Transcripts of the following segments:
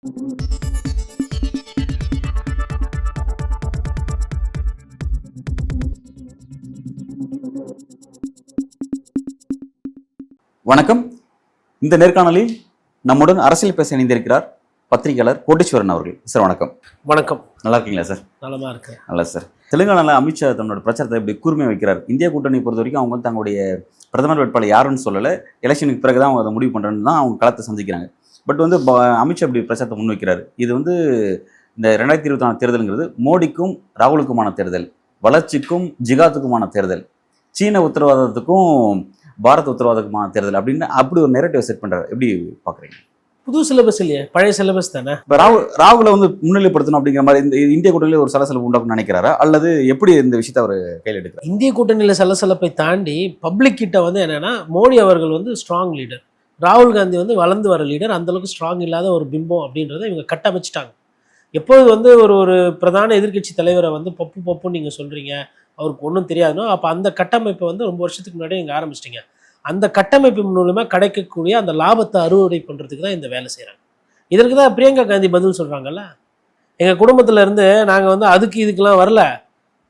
வணக்கம். இந்த நேர்காணலில் நம்முடன் அரசியல் பேச இணைந்திருக்கிறார் பத்திரிகையாளர் கோட்டீஸ்வரன் அவர்கள். சார் வணக்கம். வணக்கம். நல்லா இருக்கீங்களா சார்? நலமா இருக்கேன். நல்லா சார். தெலுங்கானாவில் அமித்ஷா தன்னோட பிரச்சாரத்தை இப்படி கூர்மையாக வைக்கிறார். இந்திய கூட்டணி பொறுத்த வரைக்கும் அவங்க தங்களுடைய பிரதமர் வேட்பாளர் யாருன்னு சொல்லலை, எலெக்ஷனுக்கு பிறகு தான் அவங்க அதை முடிவு பண்ணுறேன்னு தான் அவங்க களத்தை சந்திக்கிறாங்க. பட் அமித்ஷா இப்படி பிரச்சாரத்தை முன்வைக்கிறார். இது இந்த 2024 தேர்தலுங்கிறது மோடிக்கும் ராகுலுக்குமான தேர்தல், வளர்ச்சிக்கும் ஜிகாத்துக்குமான தேர்தல், சீன உத்தரவாதத்துக்கும் பாரத் உத்தரவாதத்துக்குமான தேர்தல் அப்படின்னு அப்படி ஒரு நெரேட்டிவ் செட் பண்றாரு. எப்படி பாக்குறீங்க? புது சிலபஸ் இல்லையே, பழைய சிலபஸ் தானே. இப்போ ராகுலை முன்னிலைப்படுத்தணும் அப்படிங்கிற மாதிரி இந்த இந்திய கூட்டணியில் ஒரு சலசலப்பு உண்டாக்கணும்னு நினைக்கிறாரா, அல்லது எப்படி இந்த விஷயத்தை அவர் கையில் எடுக்கிறார்? இந்திய கூட்டணியில் சலசலப்பை தாண்டி பப்ளிக் கிட்ட என்னன்னா, மோடி அவர்கள் ஸ்ட்ராங் லீடர், ராகுல் காந்தி வளர்ந்து வர லீடர், அந்த அளவுக்கு ஸ்ட்ராங் இல்லாத ஒரு பிம்பம் அப்படின்றத இவங்க கட்டமைச்சிட்டாங்க. எப்போது ஒரு பிரதான எதிர்கட்சி தலைவரை பப்புன்னு நீங்கள் சொல்கிறீங்க, அவருக்கு ஒன்றும் தெரியாதுன்னா, அப்போ அந்த கட்டமைப்பை ரொம்ப வருஷத்துக்கு முன்னாடி நீங்கள் ஆரம்பிச்சிட்டிங்க. அந்த கட்டமைப்பு மூலமாக கிடைக்கக்கூடிய அந்த லாபத்தை அறுவடை பண்ணுறதுக்கு தான் இந்த வேலை செய்கிறாங்க. இதற்கு தான் பிரியங்கா காந்தி பதில் சொல்கிறாங்கல்ல, எங்கள் குடும்பத்தில் இருந்து நாங்கள் அதுக்கு இதுக்கெல்லாம் வரல,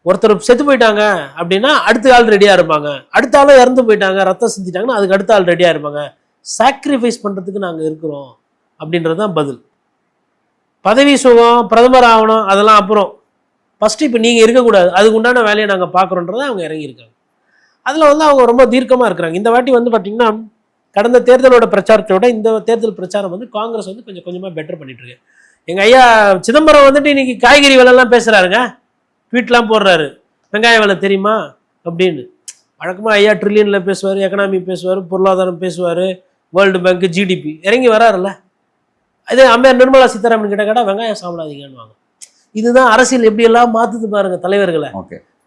ஒருத்தர் செத்து போயிட்டாங்க அப்படின்னா அடுத்த ஆள் ரெடியாக இருப்பாங்க, அடுத்த ஆளும் இறந்து போயிட்டாங்க ரத்தம் செஞ்சிட்டாங்கன்னா அதுக்கு அடுத்த ஆள் ரெடியாக இருப்பாங்க, சாக்ரிஃபைஸ் பண்ணுறதுக்கு நாங்கள் இருக்கிறோம் அப்படின்றது தான் பதில். பதவி சுகம், பிரதமர் ஆகணும், அதெல்லாம் அப்புறம். ஃபஸ்ட்டு இப்போ நீங்கள் இருக்கக்கூடாது, அதுக்கு உண்டான வேலையை நாங்கள் பார்க்குறோன்றதை அவங்க இறங்கியிருக்காங்க. அதில் அவங்க ரொம்ப தீர்க்கமாக இருக்கிறாங்க. இந்த வாட்டி பார்த்தீங்கன்னா, கடந்த தேர்தலோட பிரச்சாரத்தோட இந்த தேர்தல் பிரச்சாரம் காங்கிரஸ் கொஞ்சம் கொஞ்சமாக பெட்டர் பண்ணிட்டு இருக்கு. எங்கள் ஐயா சிதம்பரம் இன்னைக்கு காய்கறி விலைலாம் பேசுகிறாருங்க, ட்வீட்லாம் போடுறாரு, வெங்காய விலை தெரியுமா அப்படின்னு. வழக்கமாக ஐயா ட்ரில்லியனில் பேசுவார், எக்கனாமி பேசுவார், பொருளாதாரம் பேசுவார், வேர்ல்டு பேங்க், ஜிடிபி இறங்கி வராருல்ல. அதே அம்மையார் நிர்மலா சீதாராமன் கிட்ட கேட்டால் வெங்காயம் சாப்பிடாதீங்கன்னு. இதுதான் அரசியல் எப்படியெல்லாம் மாற்றுது பாருங்க தலைவர்களை.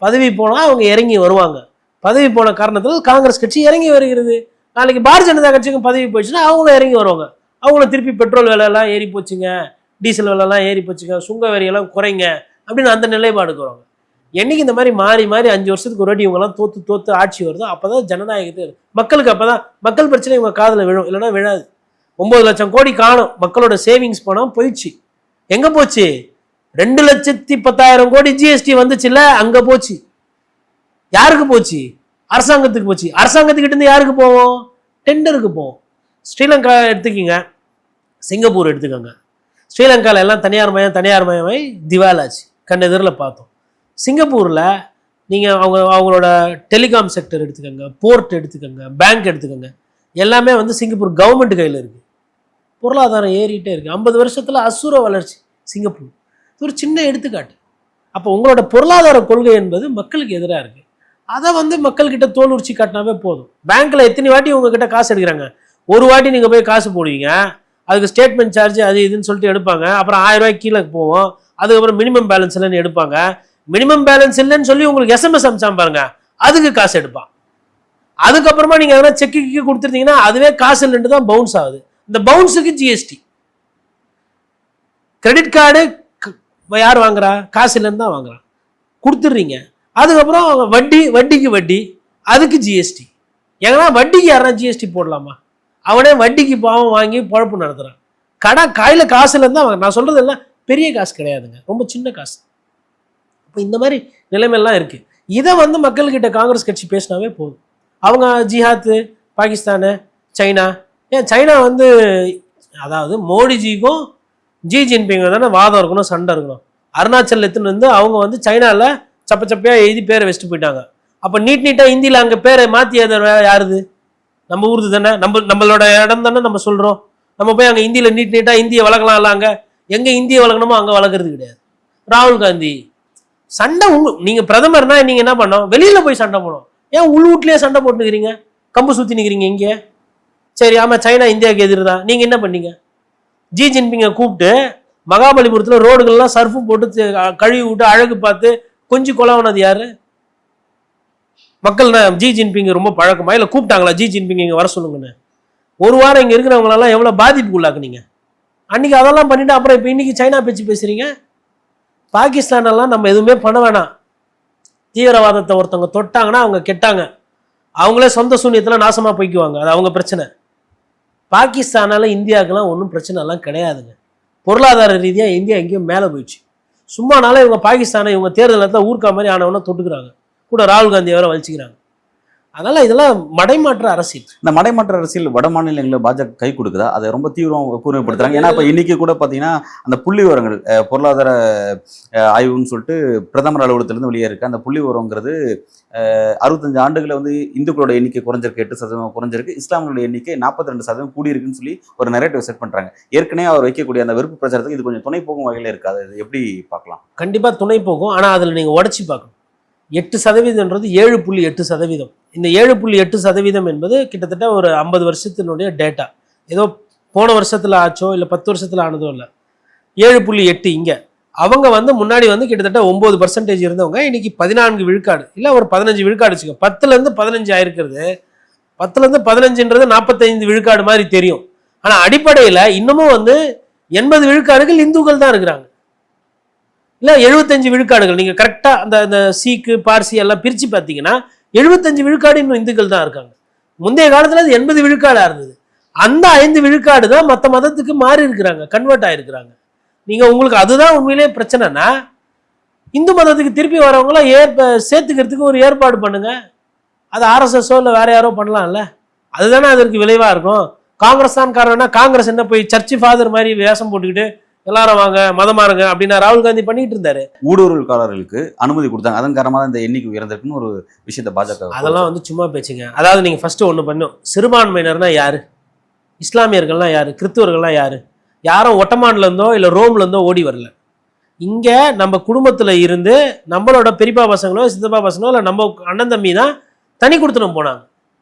பதவி போனால் அவங்க இறங்கி வருவாங்க, பதவி போன காரணத்தில் காங்கிரஸ் கட்சி இறங்கி வருகிறது. நாளைக்கு பாரதிய ஜனதா கட்சிக்கும் பதவி போயிடுச்சுன்னா அவங்களும் இறங்கி வருவாங்க. அவங்களும் திருப்பி பெட்ரோல் விலையெல்லாம் ஏறி போச்சுங்க, டீசல் விலையெல்லாம் ஏறி போச்சுங்க, சுங்க வரியெல்லாம் குறைங்க அப்படின்னு அந்த நிலைப்பாடுக்கு வருவாங்க. என்னைக்கு இந்த மாதிரி மாறி மாறி 5 வருஷத்துக்கு ஒரு வாட்டி இவங்கெல்லாம் தோத்து ஆட்சி வருதோ அப்போதான் ஜனநாயகத்தை மக்களுக்கு, அப்போதான் மக்கள் பிரச்சனை இவங்க காதில் விழும், இல்லைன்னா விழாது. 9 லட்சம் கோடி காணும், மக்களோட சேவிங்ஸ் பணம் போயிடுச்சு. எங்கே போச்சு? 2,10,000 கோடி ஜிஎஸ்டி வந்துச்சுல்ல, அங்கே போச்சு. யாருக்கு போச்சு? அரசாங்கத்துக்கு போச்சு. அரசாங்கத்துக்கிட்ட இருந்து யாருக்கு போவோம்? டெண்டருக்கு போவோம். ஸ்ரீலங்கா எடுத்துக்கிங்க, சிங்கப்பூர் எடுத்துக்கோங்க. ஸ்ரீலங்காவில் எல்லாம் தனியார் மயமாய் திவாலாச்சு, கண் எதிரில் பார்த்தோம். சிங்கப்பூரில் நீங்கள் அவங்களோட டெலிகாம் செக்டர் எடுத்துக்கோங்க, போர்ட் எடுத்துக்கோங்க, பேங்க் எடுத்துக்கோங்க, எல்லாமே சிங்கப்பூர் கவர்மெண்ட் கையில் இருக்குது. பொருளாதாரம் ஏறிட்டே இருக்குது. 50 வருஷத்தில் அசுர வளர்ச்சி சிங்கப்பூர். இது ஒரு சின்ன எடுத்துக்காட்டு. அப்போ உங்களோட பொருளாதார கொள்கை என்பது மக்களுக்கு எதிராக இருக்குது. அதை மக்கள்கிட்ட தோல் உரிச்சி காட்டினாவே போதும். பேங்க்கில் எத்தனை வாட்டி உங்ககிட்ட காசு எடுக்கிறாங்க? ஒரு வாட்டி நீங்கள் போய் காசு போடுவீங்க, அதுக்கு ஸ்டேட்மெண்ட் சார்ஜ் அது இதுன்னு சொல்லிட்டு எடுப்பாங்க. அப்புறம் 1000 ரூபாய்க்கு கீழே போவோம். அதுக்கப்புறம் மினிமம் பேலன்ஸ் இல்லைன்னு எடுப்பாங்க. மினிமம் பேலன்ஸ் இல்லைன்னு சொல்லி உங்களுக்கு எஸ்எம்எஸ் அனுப்பிச்சாம பாருங்க, அதுக்கு காசு எடுப்பான். அதுக்கப்புறமா நீங்கள் எதனா செக்கு கொடுத்துருந்தீங்கன்னா அதுவே காசு இல்லைன்னு தான் பவுன்ஸ் ஆகுது. இந்த பவுன்ஸுக்கு ஜிஎஸ்டி. கிரெடிட் கார்டு யார் வாங்குறா? காசு இல்லைன்னு தான் வாங்குறான், கொடுத்துட்றீங்க. அதுக்கப்புறம் வட்டிக்கு வட்டி, அதுக்கு ஜிஎஸ்டி. ஏன்னா வட்டிக்கு யாரா ஜிஎஸ்டி போடலாமா? அவனே வட்டிக்கு பாவம் வாங்கி பொழப்பு நடத்துகிறான். கையில் காசு இல்லைன்னு தான் நான் சொல்கிறது எல்லாம் பெரிய காசு கிடையாதுங்க, ரொம்ப சின்ன காசு. இப்போ இந்த மாதிரி நிலைமையெல்லாம் இருக்குது. இதை மக்கள்கிட்ட காங்கிரஸ் கட்சி பேசினாவே போதும். அவங்க ஜிஹாத்து, பாகிஸ்தானு, சைனா, ஏன் சைனா அதாவது மோடிஜிக்கும் ஜி ஜின்பிங் தானே வாதம் இருக்கணும், சண்டை இருக்கணும். அருணாச்சல் எடுத்துன்னு அவங்க சைனாவில் சப்பையாக எழுதி பேரை வச்சுட்டு போயிட்டாங்க. அப்போ நீட்டாக ஹிந்தியில் அங்கே பேரை மாற்றி யாருது? நம்ம ஊருது தானே, நம்மளோட இடம் தானே நம்ம சொல்கிறோம். நம்ம போய் அங்கே ஹிந்தியில் நீட்டாக இந்தியை வளர்க்கலாம்ல. அங்கே எங்கே இந்தியை வளர்க்கணுமோ அங்கே வளர்க்குறது கிடையாது. ராகுல் காந்தி சண்டை நீங்கள் பிரதமர்னா நீங்கள் என்ன பண்ணோம்? வெளியில் போய் சண்டை போடணும். ஏன் வீட்லேயே சண்டை போட்டுக்கிறீங்க, கம்பு சுற்றி நிற்கிறீங்க இங்கே? சரி, ஆமாம், சைனா இந்தியாவுக்கு எதிர் தான். நீங்கள் என்ன பண்ணீங்க? ஜி ஜின்பிங்கை கூப்பிட்டு மகாபலிபுரத்தில் ரோடுகள்லாம் சர்ஃபு போட்டு கழுவி விட்டு அழகு பார்த்து கொஞ்சம் கொலாவனது யாரு? மக்கள் ஜி ஜின்பிங் ரொம்ப பழக்கமா? இல்லை கூப்பிட்டாங்களா ஜி ஜின்பிங் இங்கே வர சொல்லுங்கன்னு? ஒரு வாரம் இங்கே இருக்கிறவங்களெல்லாம் எவ்வளோ பாதிப்புக்கு உள்ளாக்குனீங்க அன்றைக்கி. அதெல்லாம் பண்ணிவிட்டு அப்புறம் இப்போ இன்றைக்கி சைனா பேசுகிறீங்க. பாகிஸ்தானெல்லாம் நம்ம எதுவுமே பண்ண வேணாம். தீவிரவாதத்தை ஒருத்தவங்க தொட்டாங்கன்னா அவங்க கெட்டாங்க, அவங்களே சொந்த சூன்யத்தில் நாசமாக போய்க்குவாங்க, அது அவங்க பிரச்சனை. பாகிஸ்தானால இந்தியாவுக்கெல்லாம் ஒன்றும் பிரச்சனை எல்லாம் கிடையாதுங்க. பொருளாதார ரீதியாக இந்தியா எங்கேயும் மேலே போயிடுச்சு. சும்மானால இவங்க பாகிஸ்தானை இவங்க தேர்தலில் ஊர்க்கா மாதிரி ஆனவனா தொட்டுக்கிறாங்க, கூட ராகுல் காந்தி வேற வலிச்சுக்கிறாங்க. அதனால இதெல்லாம் மடைமாற்ற அரசியல். இந்த மடைமாற்ற அரசியல் வட மாநிலங்களில் பாஜக கை கொடுக்குதா? அதை ரொம்ப தீவிரம் கூர்மைப்படுத்துறாங்க. ஏன்னா இப்போ இன்னைக்கு கூட பார்த்தீங்கன்னா அந்த புள்ளி விவரங்கள் பொருளாதார ஆய்வுன்னு சொல்லிட்டு பிரதமர் அலுவலகத்திலிருந்து வெளியே இருக்கு. அந்த புள்ளி விவரங்கிறது 65 ஆண்டுகளில் வந்து இந்துக்களோட எண்ணிக்கை குறைஞ்சிருக்கு, 8% குறைஞ்சிருக்கு, இஸ்லாமியோட எண்ணிக்கை 42% கூடியிருக்குன்னு சொல்லி ஒரு நரேட்டிவ் செட் பண்றாங்க. ஏற்கனவே அவர் வைக்கக்கூடிய அந்த வெறுப்பு பிரச்சாரத்துக்கு இது கொஞ்சம் துணை போகும் வகையில் இருக்காது. இது எப்படி பார்க்கலாம்? கண்டிப்பா துணை போகும். ஆனா அதுல நீங்க உடச்சி பார்க்கணும். 8%ன்றது 7.8%. இந்த 7.8% என்பது கிட்டத்தட்ட ஒரு 50 வருஷத்தினுடைய டேட்டா. ஏதோ போன வருஷத்துல ஆச்சோ இல்லை 10 வருஷத்துல ஆனதோ இல்லை. 7.8 இங்க அவங்க வந்து முன்னாடி வந்து கிட்டத்தட்ட 9% இருந்தவங்க இன்னைக்கு 14 விழுக்காடு இல்லை ஒரு 15 விழுக்காடு வச்சுக்கோ. 10லேருந்து 15 ஆயிருக்கிறது. 10லேருந்து 15ன்றது 45 விழுக்காடு மாதிரி தெரியும். ஆனா அடிப்படையில் இன்னமும் வந்து 80 விழுக்காடுகள் இந்துக்கள் தான் இருக்கிறாங்க, இல்லை 75 விழுக்காடுகள். நீங்கள் கரெக்டாக அந்த சீக்கு பார்சி எல்லாம் பிரித்து பார்த்தீங்கன்னா 75 விழுக்காடு இன்னும் இந்துக்கள் தான் இருக்காங்க. முந்தைய காலத்தில் அது 80 விழுக்காடாக இருந்தது. அந்த 5 விழுக்காடு தான் மற்ற மதத்துக்கு மாறி இருக்கிறாங்க, கன்வெர்ட் ஆகிருக்கிறாங்க. நீங்கள் உங்களுக்கு அதுதான் உண்மையிலே பிரச்சனைனா இந்து மதத்துக்கு திருப்பி வரவங்களாம் சேர்த்துக்கிறதுக்கு ஒரு ஏற்பாடு பண்ணுங்க. அது ஆர்எஸ்எஸ்ஸோ இல்லை வேற யாரோ பண்ணலாம்ல. அதுதானே அதற்கு விளைவாக இருக்கும். காங்கிரஸ் தான் காரணம்னா காங்கிரஸ் என்ன போய் சர்ச்சு ஃபாதர் மாதிரி வேஷம் போட்டுக்கிட்டு எல்லாரும் வாங்க மதம் மாறுங்க அப்படின்னா ராகுல் காந்தி பண்ணிட்டு இருந்தாரு. ஊடுருவல்காரர்களுக்கு அனுமதி கொடுத்தாங்க, அதன் காரணமாக இந்த எண்ணிக்கை உயர்ந்திருக்குன்னு ஒரு விஷயத்த பாஜக. அதெல்லாம் வந்து சும்மா பேச்சுங்க. அதாவது நீங்க ஃபர்ஸ்ட் ஒண்ணு பண்ணும், சிறுபான்மையினர்னா யாரு, இஸ்லாமியர்கள்லாம் யாரு, கிறிஸ்துவர்கள்லாம் யாரு, யாரும் ஒட்டமான்ல இருந்தோ இல்லை ரோம்ல இருந்தோ ஓடி வரல. இங்க நம்ம குடும்பத்துல இருந்து நம்மளோட பெரியப்பா பசங்களோ சித்தப்பா பசங்களோ இல்லை நம்ம அண்ணன் தம்பி தான் தனி கொடுத்தனும் போனாங்க.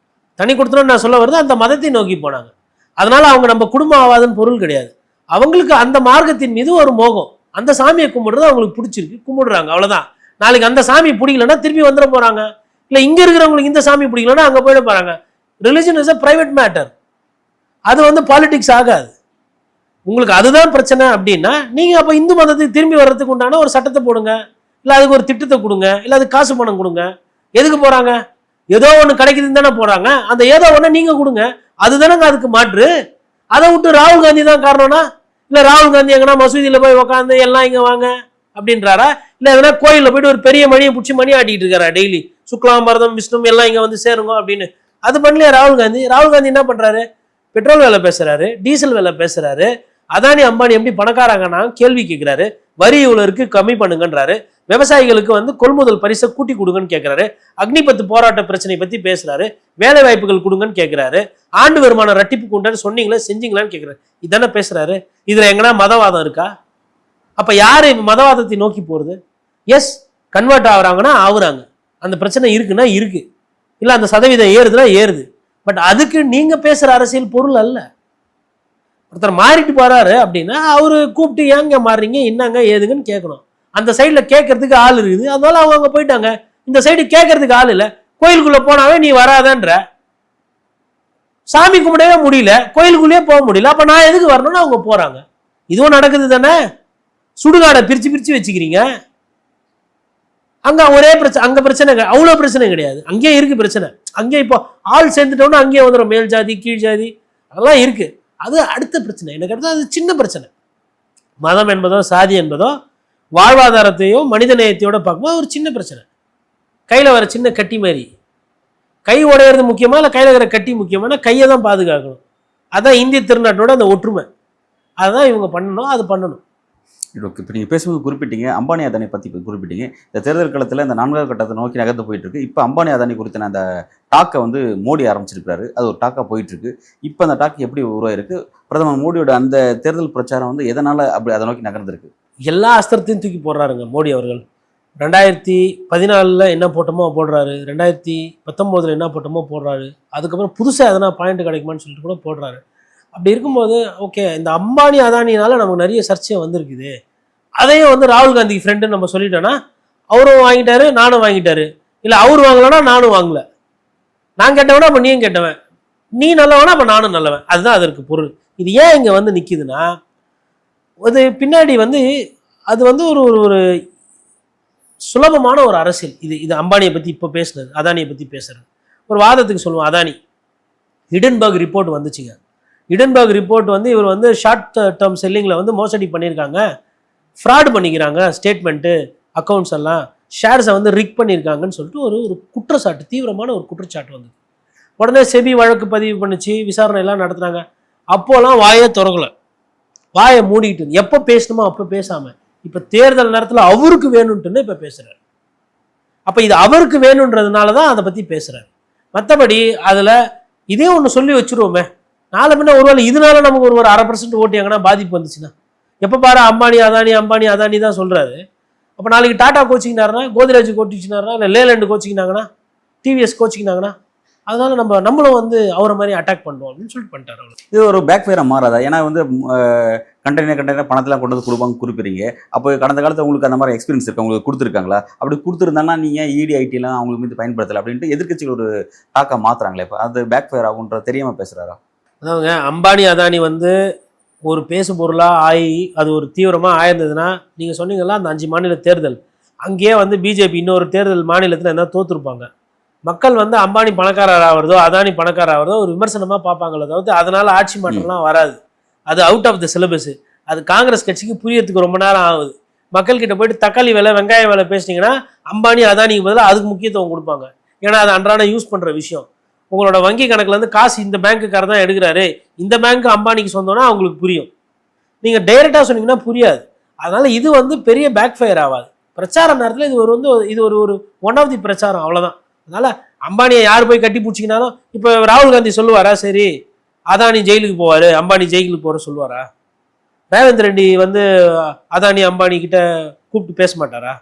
தனி கொடுத்தனும் நான் சொல்ல வருது, அந்த மதத்தை நோக்கி போனாங்க. அதனால அவங்க நம்ம குடும்பம் ஆகாதுன்னு பொருள் கிடையாது. அவங்களுக்கு அந்த மார்க்கத்தின் மீது ஒரு மோகம், அந்த சாமியை கும்பிடுறது அவங்களுக்கு பிடிச்சிருக்கு, கும்பிடுறாங்க, அவ்வளவுதான். நாளைக்கு அந்த சாமி பிடிக்கலன்னா திருப்பி வந்துட போறாங்க. இல்லை இங்க இருக்கிறவங்களுக்கு இந்த சாமி பிடிக்கலன்னா அங்க போயிட போறாங்க. Religion is a private matter. அது வந்து பாலிடிக்ஸ் ஆகாது. உங்களுக்கு அதுதான் பிரச்சனை அப்படின்னா நீங்க அப்ப இந்து மதத்துக்கு திரும்பி வர்றதுக்கு உண்டான ஒரு சட்டத்தை போடுங்க, இல்லை அதுக்கு ஒரு திட்டத்தை கொடுங்க, இல்லை அது காசு பணம் கொடுங்க. எதுக்கு போறாங்க? ஏதோ ஒன்று கிடைக்குதுன்னு தானே போறாங்க. அந்த ஏதோ ஒன்று நீங்க கொடுங்க, அதுதானங்க அதுக்கு மாற்று. அதை விட்டு ராகுல் காந்தி தான் காரணம்னா, இல்லை ராகுல் காந்தி எங்கன்னா மசூதியில் போய் உட்காந்து எல்லாம் இங்கே வாங்க அப்படின்றாரா, இல்லை எதனா கோயிலில் போயிட்டு ஒரு பெரிய மணியை பிடிச்சி மணி ஆட்டிட்டு இருக்காரா டெய்லி, சுக்லாம் பரதம் விஷ்ணு எல்லாம் இங்கே வந்து சேருங்க அப்படின்னு? அது பண்ணலையா ராகுல் காந்தி? ராகுல் காந்தி என்ன பண்றாரு? பெட்ரோல் விலை பேசுறாரு, டீசல் விலை பேசுறாரு, அதானி அம்பானி எப்படி பணக்காராங்கன்னா கேள்வி கேட்கிறாரு, வரி இவ்வளோருக்கு கம்மி பண்ணுங்கன்றாரு, விவசாயிகளுக்கு வந்து கொள்முதல் பரிசை கூட்டி கொடுங்கன்னு கேட்கிறாரு, அக்னிபத்து போராட்ட பிரச்சனை பத்தி பேசுறாரு, வேலை வாய்ப்புகள் கொடுங்கன்னு கேட்கிறாரு, ஆண்டு வருமானம் ரட்டிப்பு கொண்டான்னு சொன்னீங்களா செஞ்சீங்களான்னு கேட்கிறாரு. இதானே பேசுறாரு. இதுல எங்கன்னா மதவாதம் இருக்கா? அப்ப யாரு மதவாதத்தை நோக்கி போறது? எஸ், கன்வெர்ட் ஆகுறாங்கன்னா ஆகுறாங்க, அந்த பிரச்சனை இருக்குன்னா இருக்கு, இல்ல அந்த சதவீதம் ஏறுதுன்னா ஏறுது. பட் அதுக்கு நீங்க பேசுற அரசியல் பொருள் அல்ல. ஒருத்தர் மாறிட்டு போறாரு அப்படின்னா அவரு கூப்பிட்டு ஏங்க மாறுறீங்க என்னங்க ஏதுங்கன்னு கேட்கணும். அந்த சைட்ல கேட்கறதுக்கு ஆள் இருக்குது, அதனால அவங்க அங்க போயிட்டாங்க. இந்த சைடு கேட்கறதுக்கு ஆள் இல்லை. கோயிலுக்குள்ள போனாவே நீ வராதன்ற, சாமி கும்பிடவே முடியல, கோயிலுக்குள்ளேயே போக முடியல, அப்ப நான் எதுக்கு வரணும்னு அவங்க போறாங்க. இதுவும் நடக்குது தானே. சுடுகாடை பிரிச்சு பிரிச்சு வச்சுக்கிறீங்க. அங்க ஒரே பிரச்சனை, அங்க பிரச்சனை அவ்வளவு பிரச்சனை கிடையாது, அங்கேயே இருக்கு பிரச்சனை. அங்கே இப்போ ஆள் சேர்ந்துட்டோம்னா அங்கேயே வந்துடும் மேல் ஜாதி கீழ் ஜாதி அதெல்லாம் இருக்கு. அது அடுத்த பிரச்சனை. எனக்கு அடுத்து அது சின்ன பிரச்சனை. மதம் என்பதோ சாதி என்பதோ வாழ்வாதாரத்தையோ மனித நேயத்தையோட பார்க்கும்போது ஒரு சின்ன பிரச்சனை. கையில் வர சின்ன கட்டி மாதிரி, கை உடையிறது முக்கியமா இல்லை கையில் இருக்கிற கட்டி முக்கியமான? கையை தான் பாதுகாக்கணும். அதான் இந்திய திருநாட்டோட அந்த ஒற்றுமை. அதுதான் இவங்க பண்ணணும், அது பண்ணணும். ஓகே, இப்போ நீங்கள் பேசும்போது குறிப்பிட்டீங்க அம்பானி அதானி பற்றி குறிப்பிட்டீங்க. இந்த தேர்தல் காலத்தில் இந்த 4வது கட்டத்தை நோக்கி நகர்ந்து போயிட்டு இருக்கு. இப்போ அம்பானி அதானி குறித்த அந்த டாக்கை வந்து மோடி ஆரம்பிச்சிருக்காரு, அது ஒரு டாக்காக போயிட்டு இருக்கு. இப்போ அந்த டாக்கு எப்படி உருவாயிருக்கு? பிரதமர் மோடியோட அந்த தேர்தல் பிரச்சாரம் வந்து எதனால அப்படி அதை நோக்கி நகர்ந்துருக்கு? எல்லா அஸ்திரத்தையும் தூக்கி போடுறாருங்க மோடி அவர்கள். 2014 என்ன போட்டோமோ போடுறாரு, 2019 என்ன போட்டோமோ போடுறாரு, அதுக்கப்புறம் புதுசாக எதனா பாயிண்ட் கிடைக்குமான்னு சொல்லிட்டு கூட போடுறாரு. அப்படி இருக்கும்போது ஓகே, இந்த அம்பானி அதானினால நமக்கு நிறைய சர்ச்சை வந்திருக்குது. அதையும் வந்து ராகுல் காந்தி ஃப்ரெண்டுன்னு நம்ம சொல்லிட்டோன்னா அவரும் வாங்கிட்டாரு நானும் வாங்கிட்டாரு, இல்லை அவர் வாங்கலன்னா நானும் வாங்கல, நான் கேட்டவனா அப்போ நீயும் கேட்டவன், நீ நல்லவனா அப்போ நானும் நல்லவன், அதுதான் அதற்கு பொருள். இது ஏன் இங்கே வந்து நிற்கிதுன்னா, அது பின்னாடி வந்து அது வந்து ஒரு ஒரு சுலபமான ஒரு அரசியல். இது அம்பானியை பற்றி இப்போ பேசுனது, அதானியை பற்றி பேசுறது ஒரு வாதத்துக்கு சொல்லுவோம். அதானி ஹிடன்பர்க் ரிப்போர்ட் வந்துச்சுங்க. இடன்பர்க் ரிப்போர்ட் வந்து இவர் வந்து ஷார்ட் டேர்ம் செல்லிங்கில் வந்து மோசடி பண்ணியிருக்காங்க, ஃப்ராட் பண்ணிக்கிறாங்க, ஸ்டேட்மெண்ட்டு அக்கௌண்ட்ஸ் எல்லாம் ஷேர்ஸை வந்து ரிக் பண்ணியிருக்காங்கன்னு சொல்லிட்டு ஒரு ஒரு குற்றச்சாட்டு, தீவிரமான ஒரு குற்றச்சாட்டு வந்து உடனே செபி வழக்கு பதிவு பண்ணிச்சு, விசாரணை எல்லாம் நடத்துனாங்க. அப்போலாம் வாயே திறக்கல, வாயை மூடிக்கிட்டு எப்போ பேசணுமோ அப்போ பேசாம இப்போ தேர்தல் நேரத்தில் அவருக்கு வேணும்ட்டுன்னு இப்போ பேசுறாரு. அப்போ இது அவருக்கு வேணுன்றதுனால தான் அதை பற்றி பேசுறாரு. மற்றபடி அதில் இதே ஒன்று சொல்லி வச்சுருவோமே, நாளை பின்ன ஒருவேளை இதனால நமக்கு ஒரு 1/2% ஓட்டு எங்கன்னா பாதிப்பு வந்துச்சுன்னா, எப்போ பாரு அம்பானி அதானி தான் சொல்றாரு. அப்போ நாளைக்கு டாடா கோச்சிக்கினாருன்னா, கோத்ரேஜ் கோச்சிக்கினாருன்னா, இல்லை லேலேண்டு கோச்சிக்கினாங்கன்னா, டிவிஎஸ் கோச்சிக்கினாங்கன்னா, அதனால நம்மளும் வந்து அவரை மாதிரி அட்டாக் பண்ணுவோம் அப்படின்னு சொல்லிட்டு பண்ணிட்டாரு அவர். இது ஒரு பேக் ஃபயராக மாறாதா? ஏன்னா வந்து கண்டெய்னர் பணத்தெல்லாம் கொண்டு வந்து கொடுப்பாங்க குறிப்பிடுறீங்க. அப்போ கடந்த காலத்தில் உங்களுக்கு அந்த மாதிரி எக்ஸ்பீரியன்ஸ் இருக்கு, உங்களுக்கு கொடுத்துருக்காங்களா? அப்படி கொடுத்துருந்தாங்கன்னா நீங்கள் இடி ஐடிலாம் அவங்களுக்கு மீது பயன்படுத்தலை அப்படின்ட்டு எதிர்க்கட்சிகள் ஒரு டாக்கா மாத்துறாங்களே, இப்போ அது பேக் ஃபயர் ஆகுன்ற தெரியாமல் பேசுகிறாரா? அதாவதுங்க, அம்பானி அதானி வந்து ஒரு பேசு பொருளாக ஆகி அது ஒரு தீவிரமாக ஆயிருந்ததுன்னா, நீங்கள் சொன்னீங்களா அந்த 5 மாநில தேர்தல், அங்கேயே வந்து பிஜேபி இன்னொரு தேர்தல் மாநிலத்தில் என்ன தோற்றுருப்பாங்க. மக்கள் வந்து அம்பானி பணக்காரர் ஆகிறதோ அதானி பணக்காரர் ஆகிறதோ ஒரு விமர்சனமாக பார்ப்பாங்களே தவிர்த்து அதனால் ஆட்சி மாற்றம்லாம் வராது. அது அவுட் ஆஃப் த சிலபஸ். அது காங்கிரஸ் கட்சிக்கு புரியறதுக்கு ரொம்ப நேரம் ஆகுது. மக்கள்கிட்ட போயிட்டு தக்காளி விலை வெங்காய விலை பேசினீங்கன்னா அம்பானி அதானிக்கு பதிலாக அதுக்கு முக்கியத்துவம் கொடுப்பாங்க. ஏன்னா அது அன்றாட யூஸ் பண்ணுற விஷயம். உங்களோட வங்கி கணக்குல இருந்து காசு இந்த பேங்க்குக்கார தான் எடுக்கிறாரு, இந்த பேங்க் அம்பானிக்கு சொந்தம்னா அவங்களுக்கு புரியும். நீங்கள் டைரெக்டாக சொன்னீங்கன்னா புரியாது. அதனால இது வந்து பெரிய பேக் ஃபயர் ஆகாது. பிரச்சார நேரத்தில் இது ஒரு ஒன் ஆஃப் தி பிரச்சாரம், அவ்வளோதான். அதனால அம்பானியை யார் போய் கட்டி பிடிச்சிக்கினாலும், இப்போ ராகுல் காந்தி சொல்லுவாரா சரி அதானி ஜெயிலுக்கு போவார், அம்பானி ஜெயிலுக்கு போகிற சொல்லுவாரா? ரேவந்த் ரெட்டி வந்து அதானி அம்பானி கிட்ட கூப்பிட்டு பேச மாட்டாரா?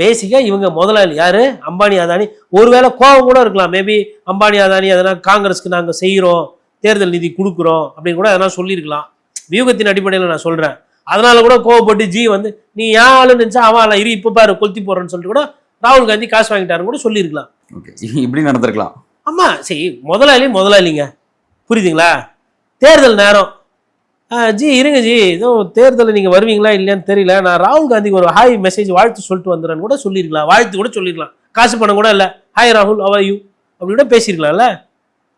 பேசிக்காக இவங்க முதலாளி யாரு? அம்பானி அதானி. ஒருவேளை கோபம் கூட இருக்கலாம், மேபி அம்பானி அதானி அதனால் காங்கிரஸ்க்கு நாங்கள் செய்கிறோம், தேர்தல் நிதி கொடுக்குறோம் அப்படின்னு கூட அதெல்லாம் சொல்லியிருக்கலாம். வியூகத்தின் அடிப்படையில் நான் சொல்கிறேன். அதனால கூட கோவப்பட்டு ஜி வந்து நீ ஏன் ஆளுன்னு நினச்சா அவன் இரு இப்போ பாரு கொளுத்தி போடுறேன்னு சொல்லிட்டு கூட ராகுல் காந்தி காசு வாங்கிட்டாருன்னு கூட சொல்லியிருக்கலாம். ஓகே, இப்படி நடந்திருக்கலாம். ஆமாம், சரி முதலாளிங்க, புரியுதுங்களா? தேர்தல் நேரம், ஜி இருங்க ஜி, ஏதோ தேர்தலில் நீங்கள் வருவீங்களா இல்லையான்னு தெரியல, நான் ராகுல் காந்திக்கு ஒரு ஹாய் மெசேஜ் வாழ்த்து சொல்லிட்டு வந்துடுறேன்னு கூட சொல்லியிருக்கலாம், வாழ்த்து கூட சொல்லியிருக்கலாம். காசு பணம் கூட இல்லை, ஹாய் ராகுல் ஹவ் ஆர் யூ அப்படி கூட பேசியிருக்கலாம்ல.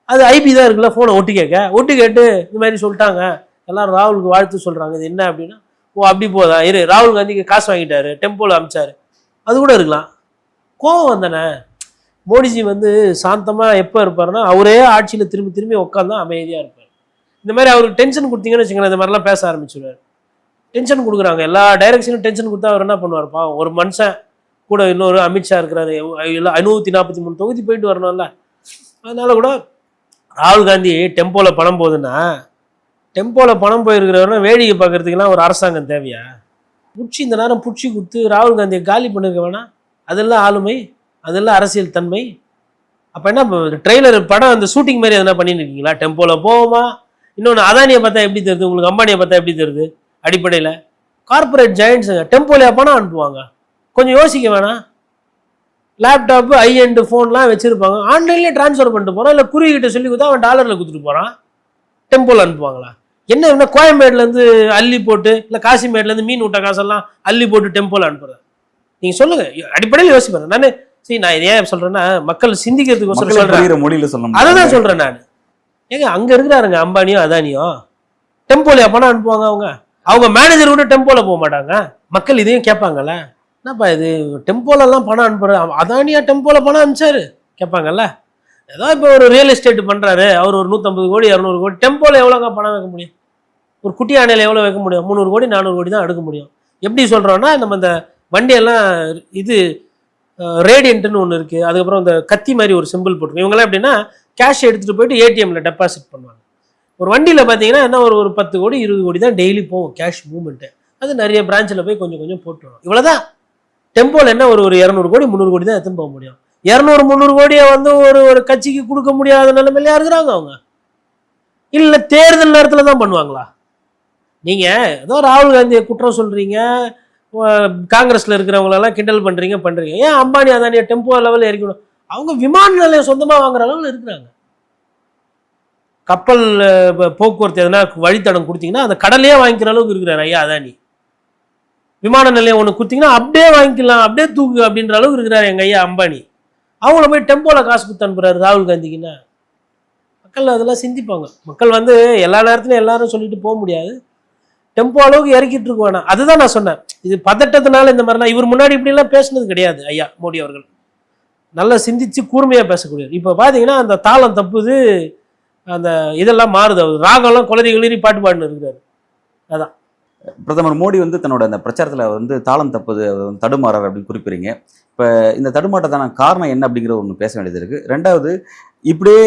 அது ஐபி தான் இருக்குல்ல, ஃபோனை ஒட்டு கேட்டு இந்த மாதிரி சொல்லிட்டாங்க, எல்லாரும் ராகுலுக்கு வாழ்த்து சொல்கிறாங்க, இது என்ன அப்படின்னா, ஓ அப்படி போதா, இரு ராகுல் காந்திக்கு காசு வாங்கிட்டாரு, டெம்போவில் அமிச்சாரு, அது கூட இருக்கலாம். கோவம் வந்தனே. மோடிஜி வந்து சாந்தமாக எப்போ இருப்பாருன்னா, அவரே ஆட்சியில் திரும்பி உட்காந்து அமைதியாக இருப்பார். இந்த மாதிரி அவருக்கு டென்ஷன் கொடுத்தீங்கன்னு வச்சுக்கோங்களேன், இந்த மாதிரிலாம் பேச ஆரம்பிச்சுடுவார். டென்ஷன் கொடுக்குறாங்க, எல்லா டைரக்ஷனும் டென்ஷன் கொடுத்தா அவர் என்ன பண்ணுவார்ப்பா? ஒரு மனுஷன் கூட இன்னொரு அமித்ஷா இருக்கிறாரு, 543 தொகுதி போயிட்டு வரணும்ல. அதனால கூட ராகுல் காந்தி டெம்போவில் பணம் போகுதுன்னா, டெம்போவில் பணம் போயிருக்கிறவரை வேடிக்கை பார்க்கறதுக்கெல்லாம் ஒரு அரசாங்கம் தேவையா? இந்த நேரம் பிடிச்சி கொடுத்து ராகுல் காந்தியை காலி பண்ணிருக்க வேணாம்? அதெல்லாம் ஆளுமை, அதெல்லாம் அரசியல் தன்மை. அப்போ என்ன ட்ரெய்லர் படம் அந்த ஷூட்டிங் மாதிரி எதனா பண்ணிட்டு இருக்கீங்களா? டெம்போவில் போவோமா? இன்னொன்று அதானியை பார்த்தா எப்படி தெரியுது உங்களுக்கு, அம்பானியை பார்த்தா எப்படி தெரியுது? அடிப்படையில் கார்பரேட் ஜெயண்ட்ஸுங்க டெம்போலையா பணம் அனுப்புவாங்க? கொஞ்சம் யோசிக்க வேணாம். லேப்டாப்பு ஹை-எண்ட் ஃபோன்லாம் வச்சுருப்பாங்க, ஆன்லைன்லேயே ட்ரான்ஸ்ஃபர் பண்ணிட்டு போகிறான், இல்லை குருவிகிட்ட சொல்லி கொடுத்தா அவன் டாலரில் கொடுத்துட்டு போகிறான். டெம்போவில் அனுப்புவாங்களா? என்ன கோயம்பேடுலேருந்து அள்ளி போட்டு, இல்லை காசிமேட்லேருந்து மீன் விட்ட காசெல்லாம் அள்ளி போட்டு டெம்போவில் அனுப்புகிறேன்? நீங்கள் சொல்லுங்கள், அடிப்படையில் யோசிப்பாங்க. நான் இதை ஏன் சொல்கிறேன்னா, மக்கள் சிந்திக்கிறதுக்கு சொல்கிறேன், மொழியில் சொல்லணும், அதை தான் சொல்கிறேன் நான். ஏங்க அங்கே இருக்கிறாருங்க அம்பானியோ அதானியோ, டெம்போலையா பணம் அனுப்புவாங்க? அவங்க மேனேஜர் கூட டெம்போவில் போக மாட்டாங்க. மக்கள் இதையும் கேட்பாங்கல்ல, என்னப்பா இது டெம்போலெல்லாம் பணம் அனுப்புற, அதானியா டெம்போவில் பணம் அனுப்பிச்சாரு கேட்பாங்கல்ல. ஏதோ இப்போ ஒரு ரியல் எஸ்டேட் பண்ணுறாரு, அவர் ஒரு 150 கோடி 200 கோடி, டெம்போவில் எவ்வளோங்க பணம் வைக்க முடியும்? ஒரு குட்டி ஆணையில் எவ்வளோ வைக்க முடியும்? 300 கோடி 400 கோடி தான் எடுக்க முடியும். எப்படி சொல்கிறோன்னா, நம்ம இந்த வண்டியெல்லாம் இது ரேடியன்ட்னு ஒன்று இருக்குது, அதுக்கப்புறம் இந்த கத்தி மாதிரி ஒரு சிம்பிள் போட்டுருக்கோம். இவங்கெல்லாம் எப்படின்னா கேஷ் எடுத்துகிட்டு போயிட்டு ஏடிஎம்மில் டெபாசிட் பண்ணுவாங்க. ஒரு வண்டியில் பார்த்தீங்கன்னா என்ன ஒரு 10 கோடி 20 கோடி தான் டெய்லி போகும் கேஷ் மூவ்மெண்ட்டு. அது நிறைய பிரான்ச்சில் போய் கொஞ்சம் கொஞ்சம் போட்டுருவோம், இவ்வளோதான். டெம்போவில் என்ன ஒரு 200 கோடி 300 கோடி தான் எடுத்துன்னு போக முடியும். 200-300 கோடியை வந்து ஒரு கட்சிக்கு கொடுக்க முடியாத நிலைமையில இருக்கிறாங்க அவங்க. இல்லை தேர்தல் நேரத்தில் தான் பண்ணுவாங்களா? நீங்கள் ஏதோ ராகுல் காந்தியை குற்றம் சொல்கிறீங்க, காங்கிரஸில் இருக்கிறவங்களெல்லாம் கிண்டல் பண்ணுறீங்க. ஏன் அம்பானி அதானியை டெம்போ லெவலில் இறக்கணும்? அவங்க விமான நிலையம் சொந்தமாக வாங்குற அளவில் இருக்கிறாங்க. கப்பல் போக்குவரத்து எதனா வழித்தடம் கொடுத்தீங்கன்னா அந்த கடலையே வாங்கிக்கிற அளவுக்கு இருக்கிறார் ஐயா அதானி. விமான நிலையம் ஒன்று கொடுத்தீங்கன்னா அப்படியே வாங்கிக்கலாம், அப்படியே தூக்கு அப்படின்ற அளவுக்கு இருக்கிறார் எங்கள் ஐயா அம்பானி. அவங்கள போய் டெம்போவில் காசு கொடுத்து அனுப்புறாரு ராகுல் காந்திக்குன்னா. மக்கள் அதெல்லாம் சிந்திப்பாங்க. மக்கள் வந்து எல்லா நேரத்துலையும் எல்லாரும் சொல்லிட்டு போக முடியாது. டெம்போ அளவுக்கு இறக்கிட்டு இருக்கு வேணாம். அதுதான் நான் சொன்னேன். இது பதட்டத்தினால இந்த மாதிரிலாம் இவர் முன்னாடி இப்படிலாம் பேசுனது கிடையாது ஐயா மோடி அவர்கள். நல்லா சிந்திச்சு கூர்மையாக பேசக்கூடியவர். இப்போ பார்த்தீங்கன்னா அந்த தாளம் தப்புது, அந்த இதெல்லாம் மாறுது, அவர் ராகம்லாம் குளறி கிளறி பாட்டு பாடுன்னு இருக்கிறாரு. அதான் பிரதமர் மோடி வந்து தன்னோட அந்த பிரச்சாரத்தில் வந்து தாளம் தப்புது, தடுமாறார் அப்படின்னு குறிப்பிடுறீங்க. இப்போ இந்த தடுமாட்டத்தான காரணம் என்ன அப்படிங்கிற ஒன்று பேச வேண்டியது இருக்குது. ரெண்டாவது, இப்படியே